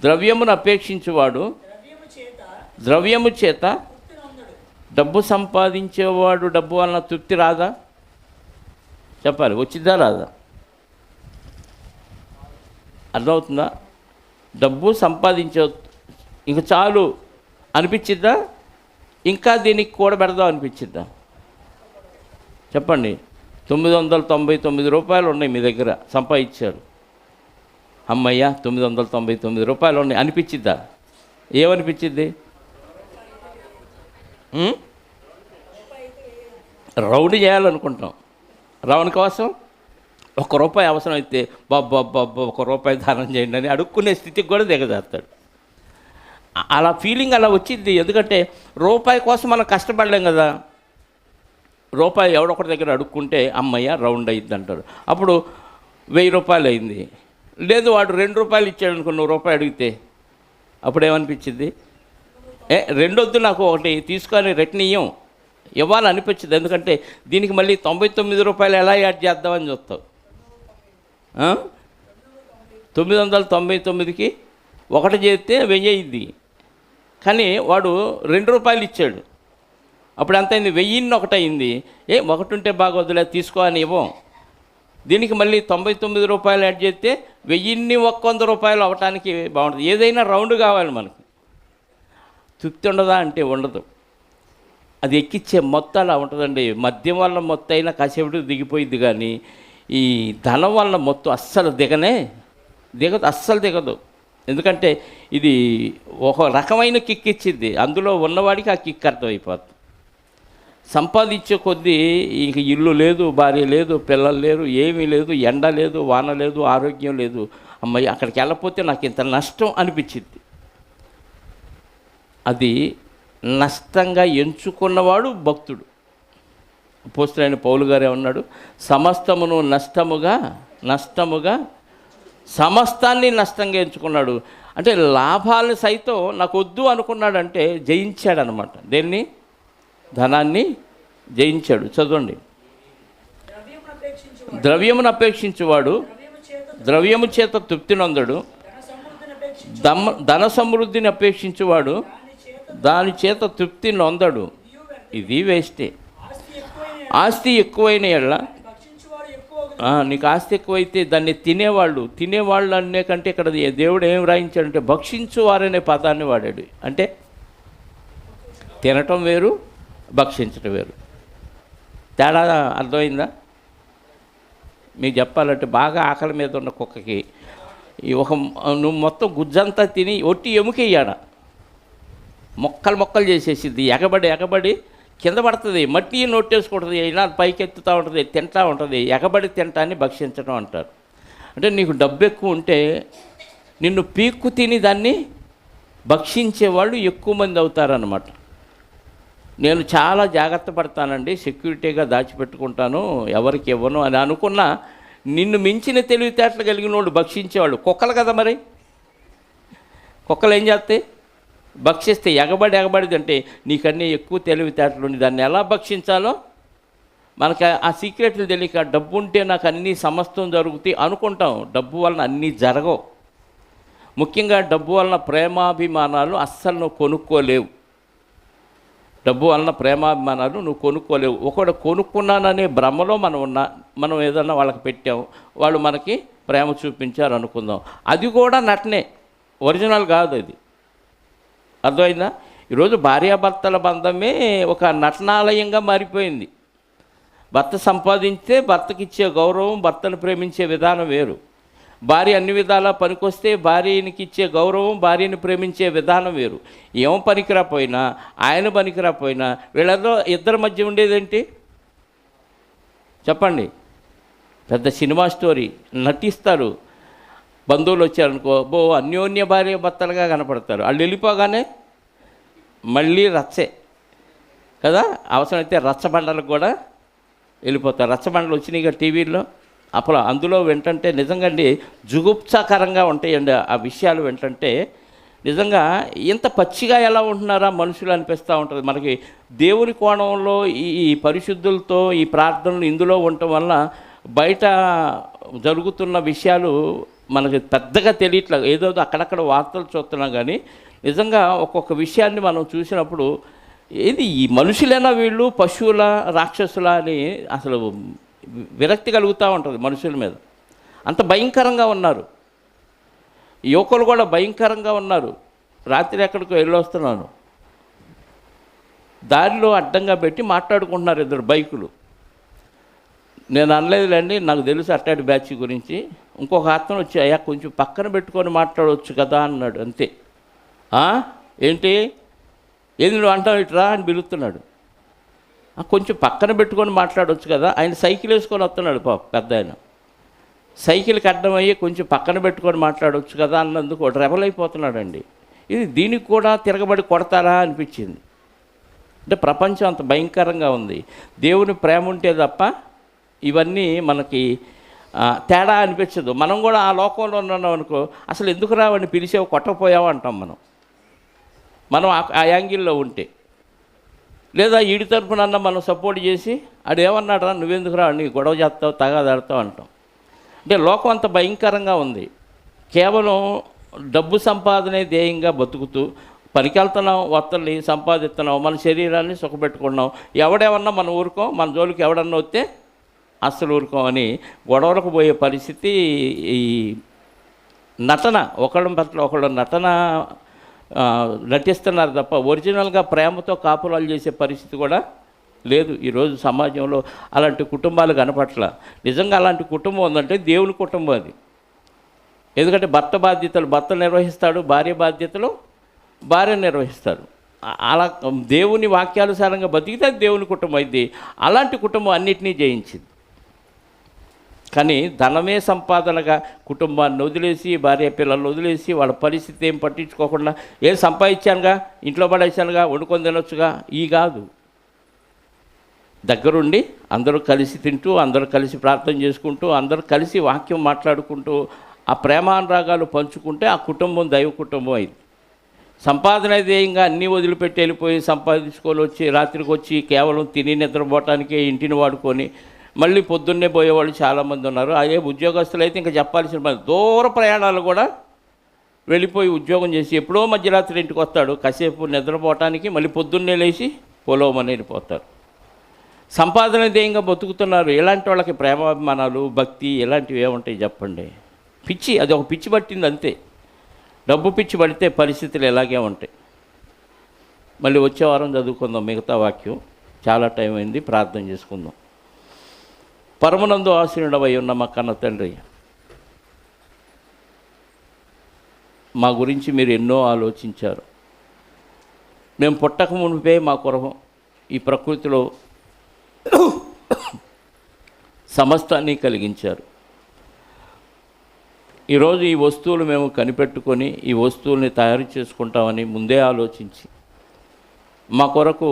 ద్రవ్యమును అపేక్షించేవాడు ద్రవ్యము చేత, డబ్బు సంపాదించేవాడు డబ్బు వలన తృప్తి రాదా? చెప్పాలి, వచ్చిద్దా రాదా? అర్థమవుతుందా? డబ్బు సంపాదించే ఇంక చాలు అనిపించిద్దా? ఇంకా దీనికి కూడా పెడదాం అనిపించిద్దా? చెప్పండి. 999 రూపాయలు ఉన్నాయి మీ దగ్గర, సంపాదించారు. అమ్మయ్య 999 రూపాయలు ఉన్నాయి అనిపించిద్దా? ఏమనిపించిద్ది? రౌండ్ చేయాలనుకుంటాం. రౌండ్ కోసం ₹1 అవసరం అయితే బాబ్బా ₹1 దానం చేయండి అని అడుక్కునే స్థితికి కూడా దిగజారుతాడు. అలా ఫీలింగ్ అలా వచ్చింది. ఎందుకంటే రూపాయి కోసం మనం కష్టపడలేం కదా. రూపాయి ఎవడొకటి దగ్గర అడుక్కుంటే అమ్మయ్య రౌండ్ అయ్యిద్ది అంటారు. అప్పుడు ₹1000 అయింది. లేదు వాడు ₹2 ఇచ్చాడు అనుకో, ₹1 అడిగితే అప్పుడు ఏమనిపించింది? రెండొద్దు, నాకు ఒకటి తీసుకొని రిటర్న్ ఇవ్వాలనిపించింది. ఎందుకంటే దీనికి మళ్ళీ ₹99 ఎలా యాడ్ చేద్దామని చూస్తావు. 999కి 1 చేస్తే 1000 అయింది. కానీ వాడు ₹2 ఇచ్చాడు. అప్పుడు ఎంత అయింది? 1001 అయింది. ఒకటి ఉంటే బాగోదులే తీసుకో అని ఇవ్వం. దీనికి మళ్ళీ 99 రూపాయలు యాడ్ చేస్తే 1100 రూపాయలు అవ్వటానికి బాగుంటుంది. ఏదైనా రౌండ్ కావాలి మనకి. తృప్తి ఉండదా అంటే ఉండదు. అది ఎక్కిచ్చే మొత్తం అలా ఉంటుందండి. మద్యం వల్ల మొత్తం అయినా కాసేపుడు దిగిపోయింది, కానీ ఈ ధనం వల్ల మొత్తం అస్సలు దిగదు, అస్సలు దిగదు. ఎందుకంటే ఇది ఒక రకమైన కిక్ ఇచ్చింది. అందులో ఉన్నవాడికి ఆ కిక్ అర్థమైపోతుంది. సంపాదించే కొద్దీ ఇంక ఇల్లు లేదు, భార్య లేదు, పిల్లలు లేరు, ఏమీ లేదు, ఎండ లేదు, వాన లేదు, ఆరోగ్యం లేదు. అమ్మాయి అక్కడికి వెళ్ళకపోతే నాకు ఇంత నష్టం అనిపించింది. అది నష్టంగా ఎంచుకున్నవాడు భక్తుడు. అపోస్తలుడైన పౌలు గారు ఏమన్నాడు? సమస్తమును నష్టముగా సమస్తాన్ని నష్టంగా ఎంచుకున్నాడు. అంటే లాభాలను సైతం నాకు వద్దు అనుకున్నాడంటే జయించాడనమాట. దేన్ని? ధనాన్ని జయించాడు. చదవండి. ద్రవ్యమును అపేక్షించువాడు ద్రవ్యము చేత తృప్తి నొందడు, ధన సమృద్ధిని అపేక్షించువాడు దాని చేత తృప్తి నొందడు. ఇది వేస్టే. ఆస్తి ఎక్కువైన ఎడల, నీకు ఆస్తి ఎక్కువైతే దాన్ని తినేవాళ్ళు అనే కంటే ఇక్కడ దేవుడు ఏం రాయించాడంటే భక్షించువారనే పదాన్ని వాడాడు. అంటే తినటం వేరు, భక్షించటం వేరు. తేడా అర్థమైందా? మీకు చెప్పాలంటే బాగా ఆకలి మీద ఉన్న కుక్కకి నువ్వు మొత్తం గుజ్జంతా తిని ఒట్టి ఎముకయ్యాడ మొక్కలు చేసేసిద్ది. ఎగబడి కింద పడుతుంది, మట్టి నొట్టేసుకుంటుంది, ఇలా పైకి ఎత్తుతూ ఉంటుంది, తింటూ ఉంటుంది. ఎగబడి తింటాన్ని భక్షించడం అంటారు. అంటే నీకు డబ్బు ఎక్కువ ఉంటే నిన్ను పీక్కు తిని దాన్ని భక్షించేవాళ్ళు ఎక్కువ మంది అవుతారన్నమాట. నేను చాలా జాగ్రత్త పడతానండి, సెక్యూరిటీగా దాచిపెట్టుకుంటాను, ఎవరికి ఇవ్వను అని అనుకున్నా నిన్ను మించిన తెలివితేటలు కలిగిన వాళ్ళు భక్షించేవాళ్ళు. కుక్కలు కదా మరి, కుక్కలు ఏం చేస్తాయి? భక్షిస్తే ఎగబడి అంటే నీకన్నీ ఎక్కువ తెలివితేటలు ఉండి దాన్ని ఎలా భక్షించాలో మనకి ఆ సీక్రెట్లు తెలియక డబ్బు ఉంటే నాకు అన్నీ సమస్తం జరుగుతాయి అనుకుంటాం. డబ్బు వలన అన్నీ జరగవు. ముఖ్యంగా డబ్బు వలన ప్రేమాభిమానాలు అస్సలు నువ్వు కొనుక్కోలేవు. డబ్బు వలన ప్రేమాభిమానాలు నువ్వు కొనుక్కోలేవు. ఒకడు కొనుక్కున్నాననే భ్రమలో మనం ఏదన్నా వాళ్ళకి పెట్టాం, వాళ్ళు మనకి ప్రేమ చూపించారు అనుకుందాం. అది కూడా నటనే, ఒరిజినల్ కాదు అది. అర్థమైందా? ఈరోజు భార్యాభర్తల బంధమే ఒక నటనాలయంగా మారిపోయింది. భర్త సంపాదించితే భర్తకి ఇచ్చే గౌరవం, భర్తను ప్రేమించే విధానం వేరు. భార్య అన్ని విధాలా పనికొస్తే భార్యనికి ఇచ్చే గౌరవం, భార్యని ప్రేమించే విధానం వేరు. ఏం పనికిరాపోయినా, ఆయన పనికిరాపోయినా వీళ్ళలో ఇద్దరి మధ్య ఉండేదేంటి చెప్పండి? పెద్ద సినిమా స్టోరీ నటిస్తారు. బంధువులు వచ్చారనుకో, అన్యోన్య భార్య భర్తలుగా కనపడతారు. వాళ్ళు వెళ్ళిపోగానే మళ్ళీ రచ్చే కదా. అవసరమైతే రచ్చబండలకు కూడా వెళ్ళిపోతారు. రచ్చబండలు వచ్చినాయిగా టీవీల్లో. అప్పుడు అందులో వింటంటే నిజంగా అండి జుగుప్సాకరంగా ఉంటాయండి ఆ విషయాలు వింటంటే. నిజంగా ఇంత పచ్చిగా ఎలా ఉంటున్నారా మనుషులు అనిపిస్తూ ఉంటుంది మనకి. దేవుని కోణంలో ఈ పరిశుద్ధులతో ఈ ప్రార్థనలు ఇందులో ఉండటం వల్ల బయట జరుగుతున్న విషయాలు మనకి పెద్దగా తెలియట్లేదు. ఏదో అక్కడక్కడ వార్తలు చూస్తున్నాం, కానీ నిజంగా ఒక్కొక్క విషయాన్ని మనం చూసినప్పుడు ఏది ఈ మనుషులైనా వీళ్ళు పశువుల రాక్షసుల అని అసలు విరక్తి కలుగుతూ ఉంటుంది మనుషుల మీద. అంత భయంకరంగా ఉన్నారు. యువకులు కూడా భయంకరంగా ఉన్నారు. రాత్రి ఎక్కడికో వెళ్ళొస్తున్నాను, దారిలో అడ్డంగా పెట్టి మాట్లాడుకుంటున్నారు ఇద్దరు బైకులు. నేను అనలేదులేండి, నాకు తెలుసు అట్టాడి బ్యాచ్ గురించి. ఇంకొక అతను వచ్చి అయ్యా కొంచెం పక్కన పెట్టుకొని మాట్లాడవచ్చు కదా అన్నాడు. అంతే. ఏంటి నువ్వు అంటావు ఇట్రా అని పిలుస్తున్నాడు. కొంచెం పక్కన పెట్టుకొని మాట్లాడవచ్చు కదా. ఆయన సైకిల్ వేసుకొని వస్తున్నాడు పెద్ద ఆయన. సైకిల్కి అడ్డమయ్యి కొంచెం పక్కన పెట్టుకొని మాట్లాడవచ్చు కదా అన్నందుకు రెబల్ అయిపోతున్నాడండి. దీనికి కూడా తిరగబడి కొడతారా అనిపించింది. అంటే ప్రపంచం అంత భయంకరంగా ఉంది. దేవుని ప్రేమ ఉంటే తప్ప ఇవన్నీ మనకి తేడా అనిపించదు. మనం కూడా ఆ లోకంలో ఉన్నాం అనుకో, అసలు ఎందుకు రావని పిలిచావు, కొట్టపోయావు అంటాం మనం ఆ యాంగిల్లో ఉంటే. లేదా ఈడి తరపునన్నా మనం సపోర్ట్ చేసి ఆడేమన్నాడు రా నువ్వెందుకు రా నీ గొడవ చేస్తావు, తగాదాడతావు అంటాం. అంటే లోకం అంత భయంకరంగా ఉంది. కేవలం డబ్బు సంపాదనే ధ్యేయంగా బతుకుతూ పనికెళ్తున్నాం, వత్తల్ని సంపాదిస్తున్నాం, మన శరీరాన్ని సుఖపెట్టుకుంటున్నాం. ఎవడేమన్నా మనం ఊరుకోం, మన జోలికి ఎవడన్నా వస్తే అస్సలు ఊరుకోం అని గొడవలకు పోయే పరిస్థితి. ఈ నటన, ఒకళ్ళ పట్ల ఒకళ్ళు నటిస్తున్నారు తప్ప ఒరిజినల్గా ప్రేమతో కాపురాలు చేసే పరిస్థితి కూడా లేదు. ఈరోజు సమాజంలో అలాంటి కుటుంబాలు కనపట్ల. నిజంగా అలాంటి కుటుంబం ఉందంటే దేవుని కుటుంబం అది. ఎందుకంటే భర్త బాధ్యతలు భర్త నిర్వహిస్తాడు, భార్య బాధ్యతలు భార్య నిర్వహిస్తాడు. అలా దేవుని వాక్యానుసారంగా బతికితే దేవుని కుటుంబం అయింది. అలాంటి కుటుంబం అన్నిటినీ జయించింది. కానీ ధనమే సంపాదనగా కుటుంబాన్ని వదిలేసి, భార్య పిల్లలను వదిలేసి, వాళ్ళ పరిస్థితి ఏం పట్టించుకోకుండా, ఏం సంపాదించానుగా, ఇంట్లో పడేసానుగా, వండుకొని తినొచ్చుగా, ఈ కాదు. దగ్గరుండి అందరూ కలిసి తింటూ, అందరూ కలిసి ప్రార్థన చేసుకుంటూ, అందరూ కలిసి వాక్యం మాట్లాడుకుంటూ, ఆ ప్రేమానురాగాలు పంచుకుంటే ఆ కుటుంబం దైవ కుటుంబం అయింది. సంపాదన ధ్యేయంగా అన్నీ వదిలిపెట్టి వెళ్ళిపోయి సంపాదించుకొని వచ్చి రాత్రికి వచ్చి కేవలం తిని నిద్రపోవటానికే ఇంటిని వాడుకొని మళ్ళీ పొద్దున్నే పోయేవాళ్ళు చాలామంది ఉన్నారు. అదే ఉద్యోగస్తులు అయితే ఇంకా చెప్పాల్సిన పని. దూర ప్రయాణాలు కూడా వెళ్ళిపోయి ఉద్యోగం చేసి ఎప్పుడో మధ్యరాత్రి ఇంటికి వస్తాడు, కాసేపు నిద్రపోవటానికి, మళ్ళీ పొద్దున్నే లేచి పొలవమని వెళ్ళిపోతారు. సంపాదన ధ్యేయంగా బతుకుతున్నారు. ఇలాంటి వాళ్ళకి ప్రేమాభిమానాలు, భక్తి ఇలాంటివి ఏముంటాయి చెప్పండి? పిచ్చి, అది ఒక పిచ్చి పట్టింది అంతే. డబ్బు పిచ్చి పడితే పరిస్థితులు ఎలాగే ఉంటాయి. మళ్ళీ వచ్చే వారం చదువుకుందాం మిగతా వాక్యం. చాలా టైం అయింది, ప్రార్థన చేసుకుందాం. పరమనందు ఆశీనుడవై ఉన్న మా కన్న తండ్రి, మా గురించి మీరు ఎన్నో ఆలోచించారు. మేము పుట్టక మునిపే మా కొరకు ఈ ప్రకృతిలో సమస్తాన్ని కలిగించారు. ఈరోజు ఈ వస్తువులు మేము కనిపెట్టుకొని ఈ వస్తువుల్ని తయారు చేసుకుంటామని ముందే ఆలోచించి మా కొరకు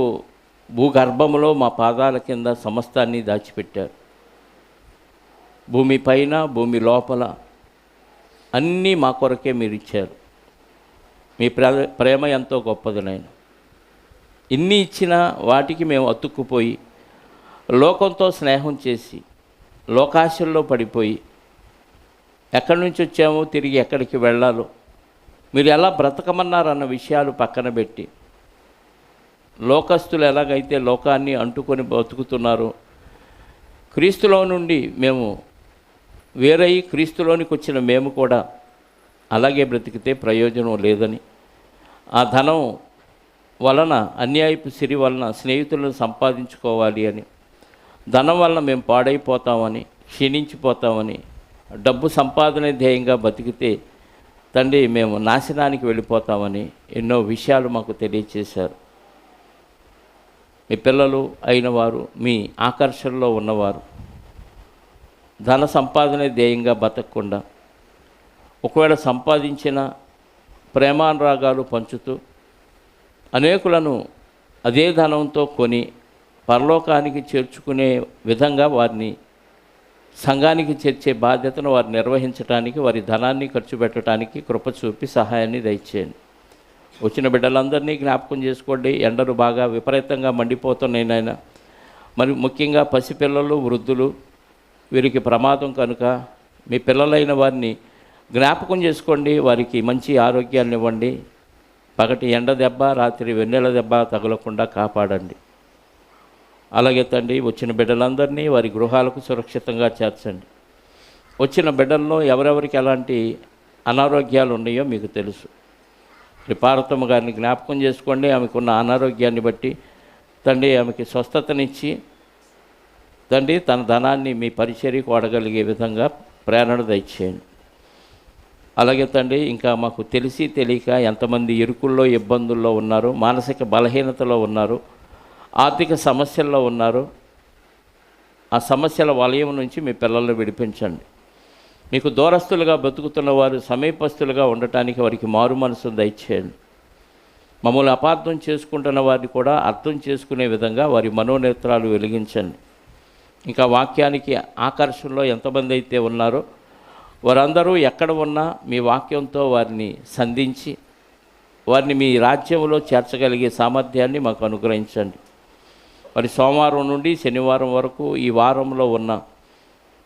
భూగర్భంలో మా పాదాల కింద సమస్తాన్ని దాచిపెట్టారు. భూమి పైన, భూమి లోపల అన్నీ మా కొరకే మీరు ఇచ్చారు. మీ ప్రేమ ఎంతో గొప్పది నాయన. ఇన్ని ఇచ్చినా వాటికి మేము అతుక్కుపోయి లోకంతో స్నేహం చేసి లోకాశల్లో పడిపోయి ఎక్కడి నుంచి వచ్చామో, తిరిగి ఎక్కడికి వెళ్ళాలో, మీరు ఎలా బ్రతకమన్నారన్న విషయాలు పక్కన పెట్టి లోకస్తులు ఎలాగైతే లోకాన్ని అంటుకొని బతుకుతున్నారో, క్రీస్తులో నుండి మేము వేరై క్రీస్తులోనికి వచ్చిన మేము కూడా అలాగే బ్రతికితే ప్రయోజనం లేదని, ఆ ధనం వలన, అన్యాయపు సిరి వలన స్నేహితులను సంపాదించుకోవాలి అని, ధనం వలన మేము పాడైపోతామని, క్షీణించిపోతామని, డబ్బు సంపాదన ధ్యేయంగా బతికితే తండ్రి మేము నాశనానికి వెళ్ళిపోతామని ఎన్నో విషయాలు మాకు తెలియచేశారు. మీ పిల్లలు అయిన వారు, మీ ఆకర్షణలో ఉన్నవారు ధన సంపాదన ధ్యేయంగా బతకకుండా, ఒకవేళ సంపాదించిన ప్రేమానురాగాలు పంచుతూ అనేకులను అదే ధనంతో కొని పరలోకానికి చేర్చుకునే విధంగా వారిని సంఘానికి చేర్చే బాధ్యతను వారు నిర్వహించడానికి, వారి ధనాన్ని ఖర్చు పెట్టడానికి కృప చూపి సహాయాన్ని దయచేయండి. వచ్చిన బిడ్డలందరినీ జ్ఞాపకం చేసుకోండి. ఎండలు బాగా విపరీతంగా మండిపోతున్నాయి నాయన. మరి ముఖ్యంగా పసిపిల్లలు, వృద్ధులు, వీరికి ప్రమాదం కనుక మీ పిల్లలైన వారిని జ్ఞాపకం చేసుకోండి. వారికి మంచి ఆరోగ్యాన్ని ఇవ్వండి. పగటి ఎండ దెబ్బ, రాత్రి వెన్నెల దెబ్బ తగలకుండా కాపాడండి. అలాగే తండ్రి, వచ్చిన బిడ్డలందరినీ వారి గృహాలకు సురక్షితంగా చేర్చండి. వచ్చిన బిడ్డల్లో ఎవరెవరికి ఎలాంటి అనారోగ్యాలు ఉన్నాయో మీకు తెలుసు. పార్వతమ్మ గారిని జ్ఞాపకం చేసుకోండి. ఆమెకున్న అనారోగ్యాన్ని బట్టి తండ్రి ఆమెకి స్వస్థతనిచ్చి తండ్రి తన ధనాన్ని మీ పరిచర్యకు వాడగలిగే విధంగా ప్రేరణ దయచేయండి. అలాగే తండ్రి, ఇంకా మాకు తెలిసి తెలియక ఎంతమంది ఇరుకుల్లో, ఇబ్బందుల్లో ఉన్నారు, మానసిక బలహీనతలో ఉన్నారు, ఆర్థిక సమస్యల్లో ఉన్నారు. ఆ సమస్యల వలయం నుంచి మీ పిల్లల్ని విడిపించండి. మీకు దూరస్తులుగా బతుకుతున్న వారు సమీపస్తులుగా ఉండటానికి వారికి మారు మనసును దయచేయండి. మమ్మల్ని అపార్థం చేసుకుంటున్న వారిని కూడా అర్థం చేసుకునే విధంగా వారి మనోనేత్రాలు వెలిగించండి. ఇంకా వాక్యానికి ఆకర్షణలో ఎంతమంది అయితే ఉన్నారో వారందరూ ఎక్కడ ఉన్నా మీ వాక్యంతో వారిని సంధించి వారిని మీ రాజ్యంలో చేర్చగలిగే సామర్థ్యాన్ని మాకు అనుగ్రహించండి. మరి సోమవారం నుండి శనివారం వరకు ఈ వారంలో ఉన్న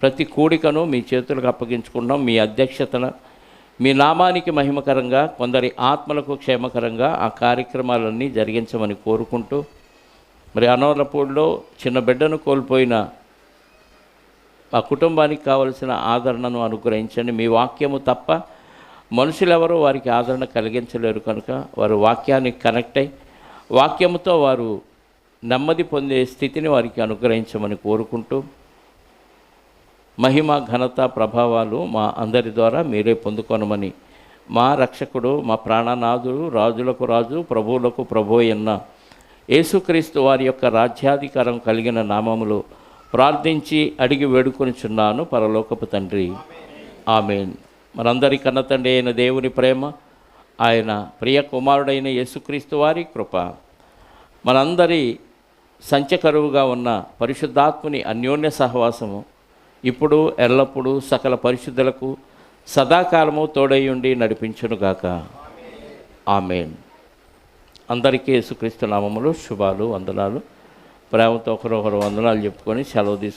ప్రతి కూడికను మీ చేతులకు అప్పగించుకుంటాం. మీ అధ్యక్షతన మీ నామానికి మహిమకరంగా, కొందరి ఆత్మలకు క్షేమకరంగా ఆ కార్యక్రమాలన్నీ జరిగించమని కోరుకుంటూ, మరి అనోరపూడిలో చిన్న బిడ్డను కోల్పోయిన ఆ కుటుంబానికి కావలసిన ఆదరణను అనుగ్రహించండి. మీ వాక్యము తప్ప మనుషులెవరూ వారికి ఆదరణ కలిగించలేరు కనుక వారు వాక్యానికి కనెక్ట్ అయి వాక్యముతో వారు నెమ్మది పొందే స్థితిని వారికి అనుగ్రహించమని కోరుకుంటూ, మహిమ ఘనత ప్రభావాలు మా అందరి ద్వారా మీరే పొందుకొనమని మా రక్షకుడు, మా ప్రాణనాథుడు, రాజులకు రాజు, ప్రభువులకు ప్రభు అయిన యేసుక్రీస్తు వారి యొక్క రాజ్యాధికారం కలిగిన నామములో ప్రార్థించి అడిగి వేడుకొనిచున్నాను పరలోకపు తండ్రి, ఆమేన్. మనందరి కన్న తండ్రి అయిన దేవుని ప్రేమ, ఆయన ప్రియ కుమారుడైన యేసుక్రీస్తు వారి కృప, మనందరి సంచకరువుగా ఉన్న పరిశుద్ధాత్ముని అన్యోన్య సహవాసము ఇప్పుడు ఎల్లప్పుడూ సకల పరిశుద్ధులకు సదాకాలము తోడయ్యుండి నడిపించునుగాక, ఆమేన్. అందరికీ యేసుక్రీస్తు నామములో శుభాలు, వందనాలు. ప్రేమతో ఒకరొకరు వందనాలు చెప్పుకొని సెలవు తీసుకు